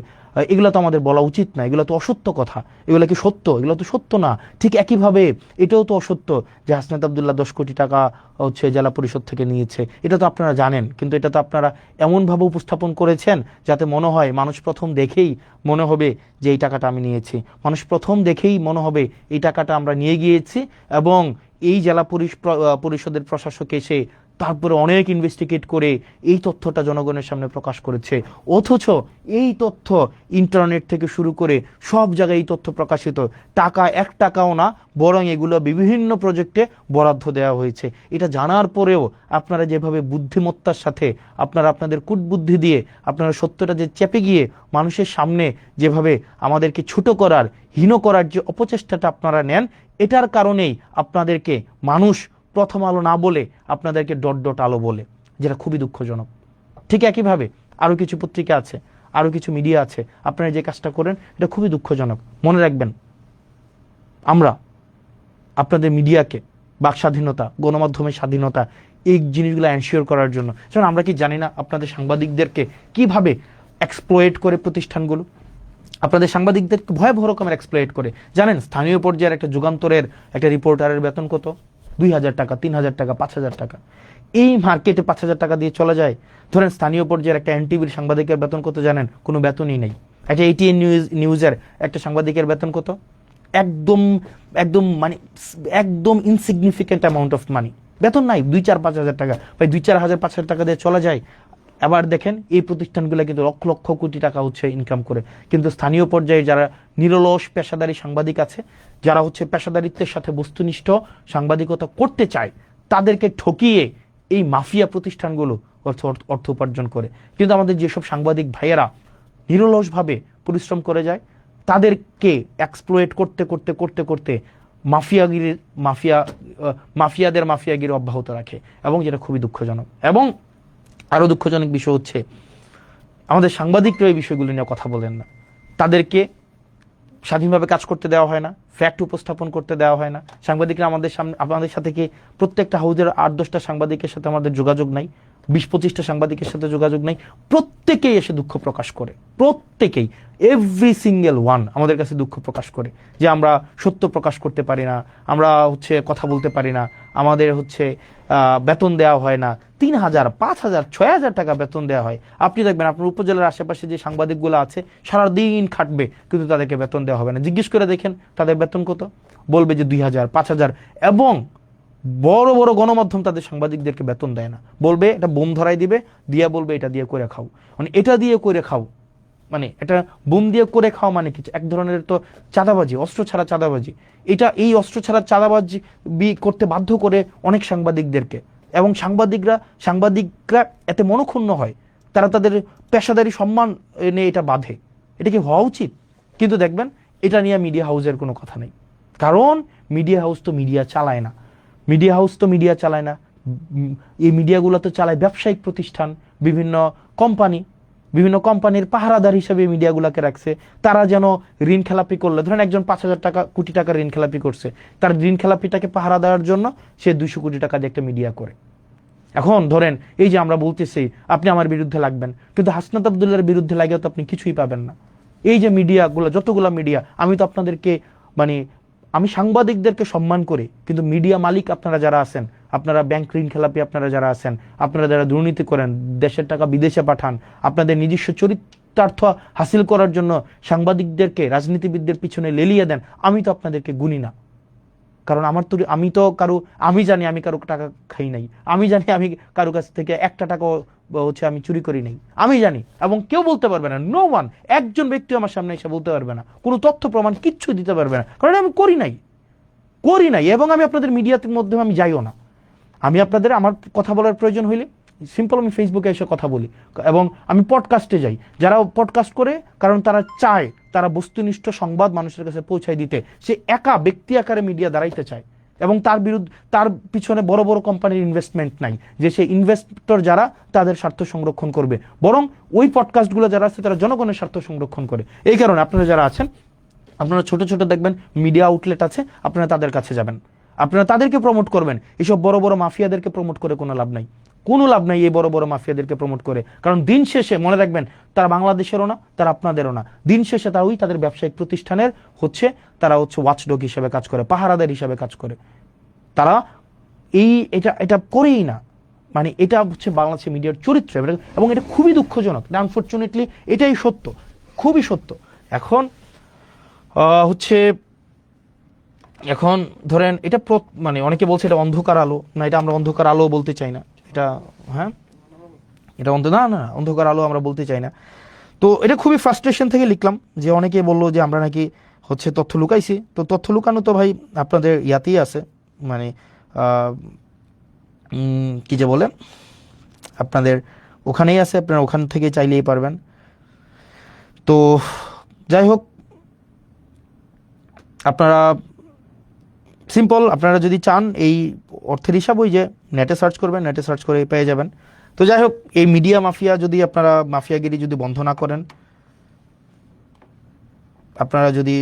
[SPEAKER 1] এগুলো তো আমাদের বলা উচিত না, এগুলো তো অসত্য কথা। এগুলো কি সত্য? এগুলো তো সত্য না। ঠিক একইভাবে এটাও তো অসত্য যে হাসনাত আব্দুল্লাহ 10 কোটি টাকা হচ্ছে জেলা পরিষদ থেকে নিয়েছে, এটা তো আপনারা জানেন, কিন্তু এটা তো আপনারা এমনভাবে উপস্থাপন করেছেন যাতে মনে হয়, মানুষ প্রথম দেখেই মনে হবে যে এই টাকাটা আমি নিয়েছি, মানুষ প্রথম দেখেই মনে হবে এই টাকাটা আমরা নিয়ে গিয়েছি, এবং এই জেলা পরিষদের প্রশাসক এসে তারপরে অনেক ইনভেস্টিগেট করে এই তথ্যটা জনগণের সামনে প্রকাশ করেছে, অথচ এই তথ্য ইন্টারনেট থেকে শুরু করে সব জায়গায় এই তথ্য প্রকাশিত, টাকা 1 টাকাও না, বরং এগুলো বিভিন্ন প্রজেক্টে বরাদ্দ দেওয়া হয়েছে। এটা জানার পরেও আপনারা যেভাবে বুদ্ধিমত্তার সাথে আপনারা আপনাদের কূটবুদ্ধি দিয়ে আপনারা সত্যটা যে চেপে গিয়ে মানুষের সামনে যেভাবে আমাদেরকে ছোট করার, হীন করার যে অপচেষ্টাটা আপনারা নেন, এটার কারণেই আপনাদেরকে মানুষ প্রথম আলো না বলে আপনাদেরকে ডট ডট আলো বলে, যেটা খুবই দুঃখজনক। ঠিক একইভাবে আরো কিছু পত্রিকা আছে, আরো কিছু মিডিয়া আছে, আপনারা যে কাজটা করেন এটা খুবই দুঃখজনক। মনে রাখবেন, আমরা আপনাদের মিডিয়াকে, বাক স্বাধীনতা, গণমাধ্যমের স্বাধীনতা, এই জিনিসগুলো এনশিওর করার জন্য, যেমন আমরা কি জানি না আপনাদের সাংবাদিকদেরকে কিভাবে এক্সপ্লয়েট করে প্রতিষ্ঠানগুলো, আপনাদের সাংবাদিকদেরকে ভয়াবহ রকমের এক্সপ্লয়েট করে। জানেন স্থানীয় পর্যায়ের একটা যুগান্তরের একটা রিপোর্টারের বেতন কত? 2,000 টাকা, 3,000 টাকা, 5,000 টাকা। এই মার্কেটে 5,000 টাকা দিয়ে চলে যায়। ধরেন স্থানীয় পর্যায়ের একটা এনটিভির সাংবাদিকের বেতন কত জানেন? কোনো বেতনই নেই। একটা এটিএন নিউজের একটা সাংবাদিকের বেতন কত? একদম একদম মানে একদম ইনসিগনিফিকেন্ট অ্যামাউন্ট অফ মানি, বেতন নাই। 2-4-5,000 টাকা, ভাই 2-4,000-5,000 টাকা দিয়ে চলা যায়। আবার দেখেন এই প্রতিষ্ঠানগুলো কিন্তু লক্ষ লক্ষ কোটি টাকা হচ্ছে ইনকাম করে, কিন্তু স্থানীয় পর্যায়ে যারা নিরলস পেশাদারী সাংবাদিক আছে, যারা হচ্ছে পেশাদারিত্বের সাথে বস্তুনিষ্ঠ সাংবাদিকতা করতে চায়, তাদেরকে ঠকিয়ে এই মাফিয়া প্রতিষ্ঠানগুলো অর্থ উপার্জন করে। কিন্তু আমাদের যেসব সাংবাদিক ভাইয়েরা নিরলসভাবে পরিশ্রম করে যায়, তাদেরকে এক্সপ্লয়েট করতে করতে করতে করতে মাফিয়াদের মাফিয়াগিরি অব্যাহত রাখে, এবং যেটা খুবই দুঃখজনক। এবং আরো দুঃখজনক বিষয় হচ্ছে আমাদের সাংবাদিকরা এই বিষয়গুলো নিয়ে কথা বলেন না, তাদেরকে স্বাধীনভাবে কাজ করতে দেওয়া হয় না, ফ্যাক্ট উপস্থাপন করতে দেওয়া হয় না। সাংবাদিকরা আমাদের সাথে কি প্রত্যেকটা হাউজের 8-10টা সাংবাদিকের সাথে আমাদের যোগাযোগ নাই, 20-25টা সাংবাদিকের সাথে যোগাযোগ নাই, প্রত্যেকেই এসে দুঃখ প্রকাশ করে, প্রত্যেকেই, এভরি সিঙ্গেল ওয়ান আমাদের কাছে দুঃখ প্রকাশ করে যে আমরা সত্য প্রকাশ করতে পারি না, আমরা হচ্ছে কথা বলতে পারি না, আমাদের হচ্ছে বেতন দেওয়া হয় না। 3,000, 5,000, 6,000 টাকা বেতন দেওয়া হয়। আপনি দেখবেন আপনার উপজেলার আশেপাশে যে সাংবাদিকগুলো আছে সারাদিন খাটবে, কিন্তু তাদেরকে বেতন দেওয়া হবে না। জিজ্ঞেস করে দেখেন তাদের বেতন কত, বলবে যে 2,000, 5,000। এবং বড় বড় গণমাধ্যম তাদের সাংবাদিকদেরকে বেতন দেয় না, বলবে এটা বোম ধরাই দিবে, দিয়া বলবে এটা দিয়ে করে খাও। মানে এটা দিয়ে করে খাও, মানে এটা বোম দিয়ে করে খাওয়া মানে কিছু এক ধরনের তো চাঁদাবাজি, অস্ত্র ছাড়া চাঁদাবাজি। এই অস্ত্র ছাড়া চাঁদাবাজি করতে বাধ্য করে অনেক সাংবাদিকদেরকে, এবং সাংবাদিকরা এতে মনক্ষুণ্ণ হয়, তারা তাদের পেশাদারি সম্মান নিয়ে এটা বাঁধে। এটা কি হওয়া উচিত? কিন্তু দেখবেন এটা নিয়ে মিডিয়া হাউসের কোনো কথা নেই, কারণ মিডিয়া হাউস তো মিডিয়া চালায় না, এই মিডিয়াগুলো তো চালায় ব্যবসায়িক প্রতিষ্ঠান, বিভিন্ন কোম্পানির পাহারাদার হিসেবে মিডিয়াগুলোকে রাখছে। তারা যেন ঋণ খেলাপি করলে, ধরেন একজন 5,000 টাকা, কোটি টাকা ঋণ খেলাপি করছে, তার ঋণ খেলাপিটাকে পাহারা দেওয়ার জন্য সে 200 কোটি টাকা দিয়ে একটা মিডিয়া করে। এখন ধরেন এই যে আমরা বলতেছি আপনি আমার বিরুদ্ধে লাগবেন, কিন্তু হাসনাত আব্দুল্লাহর বিরুদ্ধে লাগেও তো আপনি কিছুই পাবেন না। এই যে মিডিয়াগুলো, যতগুলো মিডিয়া, আমি তো আপনাদেরকে আমি সাংবাদিকদেরকে সম্মান করি, কিন্তু মিডিয়া মালিক আপনারা যারা আছেন, আপনারা ব্যাংক ঋণ খেলাপি আপনারা যারা আছেন, আপনারা যারা দুর্নীতি করেন, দেশের টাকা বিদেশে পাঠান, আপনাদের নিজস্ব চরিতার্থ হাসিল করার জন্য সাংবাদিকদেরকে রাজনীতিবিদদের পিছনে লেলিয়ে দেন, আমি তো আপনাদেরকে গুনি না। কারণ আমি জানি আমি কারো টাকা খাই নাই, আমি জানি আমি কারো কাছ থেকে একটা টাকা হচ্ছে আমি চুরি করি নাই, আমি জানি। এবং কেউ বলতে পারবে না, নো ওয়ান, একজন ব্যক্তি আমার সামনে এসে বলতে পারবে না, কোনো তথ্য প্রমাণ কিচ্ছু দিতে পারবে না, কারণ আমি করি নাই। এবং আমি আপনাদের মিডিয়াতে মধ্যে আমি যাইও না। আমার কথা বলার প্রয়োজন হইলে সিম্পল আমি ফেসবুকে এসে কথা বলি, এবং আমি পডকাস্টে যাই। যারা পডকাস্ট করে, কারণ তারা চায় তারা বস্তুনিষ্ঠ সংবাদ মানুষের কাছে পৌঁছায় দিতে, সে একা ব্যক্তি আকারে মিডিয়া দাঁড়াইতে চায়, এবং তার পিছনে বড় বড় কোম্পানির ইনভেস্টমেন্ট নাই যে সে ইনভেস্টর যারা তাদের স্বার্থ সংরক্ষণ করবে, বরং ওই পডকাস্টগুলো যারা আছে তারা জনগণের স্বার্থ সংরক্ষণ করে। এই কারণে আপনারা যারা আছেন, আপনারা ছোট ছোট দেখবেন মিডিয়া আউটলেট আছে, আপনারা তাদের কাছে যাবেন, আপনারা তাদেরকে প্রমোট করবেন। এইসব বড় বড় মাফিয়াদেরকে প্রমোট করে কোনো লাভ নাই, এই বড় বড় মাফিয়াদেরকে প্রমোট করে। কারণ দিন শেষে মনে রাখবেন, তারা বাংলাদেশেরও না, তারা আপনাদেরও না। দিন শেষে তাদের ব্যবসায়িক প্রতিষ্ঠানের তারা ওয়াচডগ হিসেবে কাজ করে, পাহারাদার হিসেবে কাজ করে। তারা এটা করেই না। মানে এটা হচ্ছে বাংলাদেশের মিডিয়ার চরিত্র, এবং এটা খুবই দুঃখজনক। আনফরচুনেটলি এটাই সত্য, খুবই সত্য। এখন ধরেন এটা অনেকে বলছে এটা অন্ধকার আলো, না এটা আমরা অন্ধকার আলো বলতে চাই না, এটা, হ্যাঁ এটা না অন্ধকার আলো আমরা বলতে চাই না। তো এটা খুবই ফ্রাস্ট্রেশন থেকে লিখলাম যে অনেকে বললো যে আমরা নাকি হচ্ছে তথ্য লুকাইছি। তো তথ্য লুকানো তো ভাই আপনাদের ইয়াতেই আছে, মানে কি যে বলে আপনাদের ওখানেই আছে, আপনারা ওখান থেকে চাইলেই পারবেন। তো যাই হোক, আপনারা সিম্পল, আপনারা যদি চান এই অর্থের হিসাব ওই যে নেটে সার্চ করবেন, নেটে সার্চ করে পেয়ে যাবেন। তো যাই হোক, এই মিডিয়া মাফিয়া যদি আপনারা মাফিয়াগিরি যদি বন্ধ না করেন, আপনারা যদি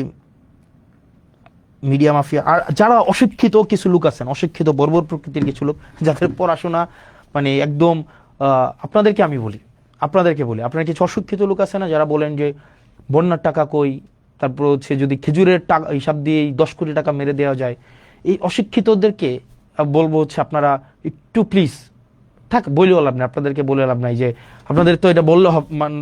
[SPEAKER 1] মিডিয়া মাফিয়া আর যারা অশিক্ষিত কিছু লোক আছেন, অশিক্ষিত বর্বর প্রকৃতির কিছু লোক যাদের পড়াশোনা মানে একদম, আপনাদেরকে আমি বলি, আপনারা কিছু অশিক্ষিত লোক আছে না যারা বলেন যে বন্যার টাকা কই, তারপর হচ্ছে যদি খেজুরের টাকা হিসাব দিয়ে 10 কোটি টাকা মেরে দেওয়া যায়, এই অশিক্ষিতদেরকে বলবো হচ্ছে আপনারা একটু প্লিজ থাক, বলেও লাভ নাই, আপনাদেরকে বলে লাভ নাই যে আপনাদের তো এটা বললে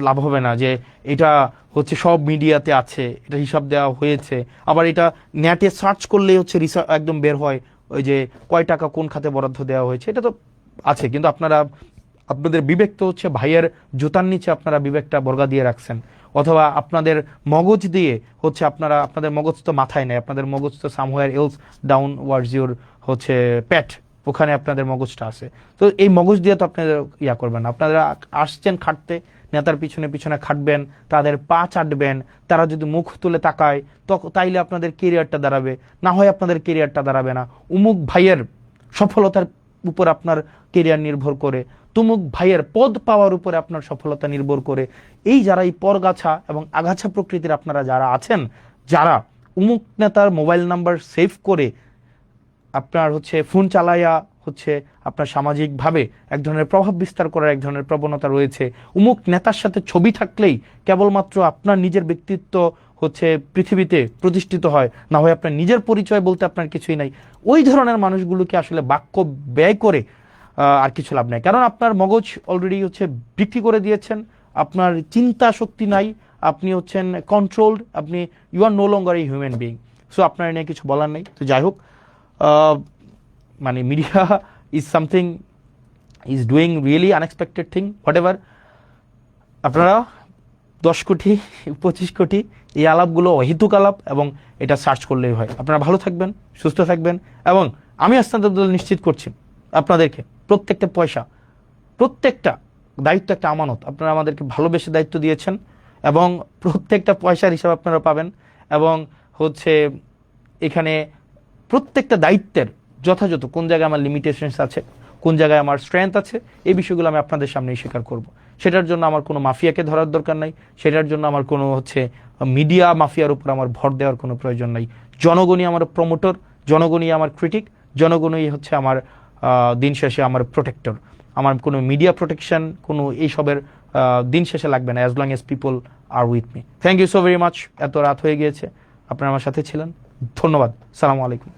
[SPEAKER 1] লাভ হবে না যে এটা হচ্ছে সব মিডিয়াতে আছে, এটা হিসাব দেওয়া হয়েছে, আবার এটা নেটে সার্চ করলেই হচ্ছে রিসার্চ একদম বের হয় ওই যে কয় টাকা কোন খাতে বরাদ্দ দেওয়া হয়েছে, এটা তো আছে। কিন্তু আপনাদের বিবেক তো হচ্ছে ভাইয়ের জুতার নিচে আপনারা বিবেকটা বর্গা দিয়ে রাখছেন, অথবা আপনাদের মগজ দিয়ে হচ্ছে আপনাদের মগজ তো মাথায় নেই, আপনাদের মগজ তো somewhere else down words your হচ্ছে প্যাট, ওখানে আপনাদের মগজটা আছে। তো এই মগজ দিয়ে তো আপনাদের ইয়া করবেন না, আপনারা আসছেন খাটতে, নেতার পিছনে পিছনে খাটবেন, তাদের পা চাটবেন, তারা যদি মুখ তুলে তাকায় তাইলে আপনাদের কেরিয়ারটা দাঁড়াবে, না হয় আপনাদের কেরিয়ারটা দাঁড়াবে না। উমুক ভাইয়ের সফলতার উপর আপনার কেরিয়ার নির্ভর করে, তুমুক ভাইয়ের পদ পাওয়ার উপরে আপনার সফলতা নির্ভর করে। এই যারা এই পরগাছা এবং আগাছা প্রকৃতির আপনারা যারা আছেন, যারা উমুক নেতার মোবাইল নাম্বার সেভ করে আপনার হচ্ছে ফোন চালাইয়া হচ্ছে আপনার সামাজিকভাবে এক ধরনের প্রভাব বিস্তার করার এক ধরনের প্রবণতা রয়েছে, উমুক নেতার সাথে ছবি থাকলেই কেবলমাত্র আপনার নিজের ব্যক্তিত্ব হচ্ছে পৃথিবীতে প্রতিষ্ঠিত হয়, না হয় আপনার নিজের পরিচয় বলতে আপনার কিছুই নাই, ওই ধরনের মানুষগুলোকে আসলে বাক্য ব্যয় করে আর কিছু লাভ নাই। কারণ আপনার মগজ অলরেডি হচ্ছে বিক্রি করে দিয়েছেন, আপনার চিন্তা শক্তি নাই, আপনি হচ্ছেন কন্ট্রোলড, আপনি you are no longer a human being. So আপনার নিয়ে কিছু বলার নেই। তো যাই হোক, মানে media is something is doing really unexpected thing, whatever. আপনারা 10 কোটি 25 কোটি এই আলাপগুলো অহেতুক আলাপ, এবং এটা সার্চ করলেই হয়। আপনারা ভালো থাকবেন, সুস্থ থাকবেন, এবং আমি আস্তান্তর নিশ্চিত করছি আপনাদেরকে প্রত্যেকটা পয়সা, প্রত্যেকটা দায়িত্ব একটা আমানত, আপনারা আমাদেরকে ভালোবেসে দায়িত্ব দিয়েছেন, এবং প্রত্যেকটা পয়সার হিসাব আপনারা পাবেন। এবং হচ্ছে এখানে প্রত্যেকটা দায়িত্বের যথাযথ কোন জায়গায় আমার লিমিটেশনস আছে, কোন জায়গায় আমার স্ট্রেংথ আছে, এই বিষয়গুলো আমি আপনাদের সামনেই স্বীকার করব। সেটার জন্য আমার কোনো মাফিয়াকে ধরার দরকার নাই, সেটার জন্য আমার কোনো হচ্ছে মিডিয়া মাফিয়ার উপর আমার ভর দেওয়ার কোনো প্রয়োজন নাই। জনগণই আমার প্রমোটর, জনগণই আমার ক্রিটিক, জনগণই হচ্ছে আমার দিন শেষে আমার প্রোটেক্টর। আমার কোনো মিডিয়া প্রোটেকশন কোনো এইসবের দিন শেষে লাগবে না, as long as people are with me. Thank you so very much. এত রাত হয়ে গিয়েছে, আপনারা আমার সাথে ছিলেন, ধন্যবাদ। সালামু আলাইকুম।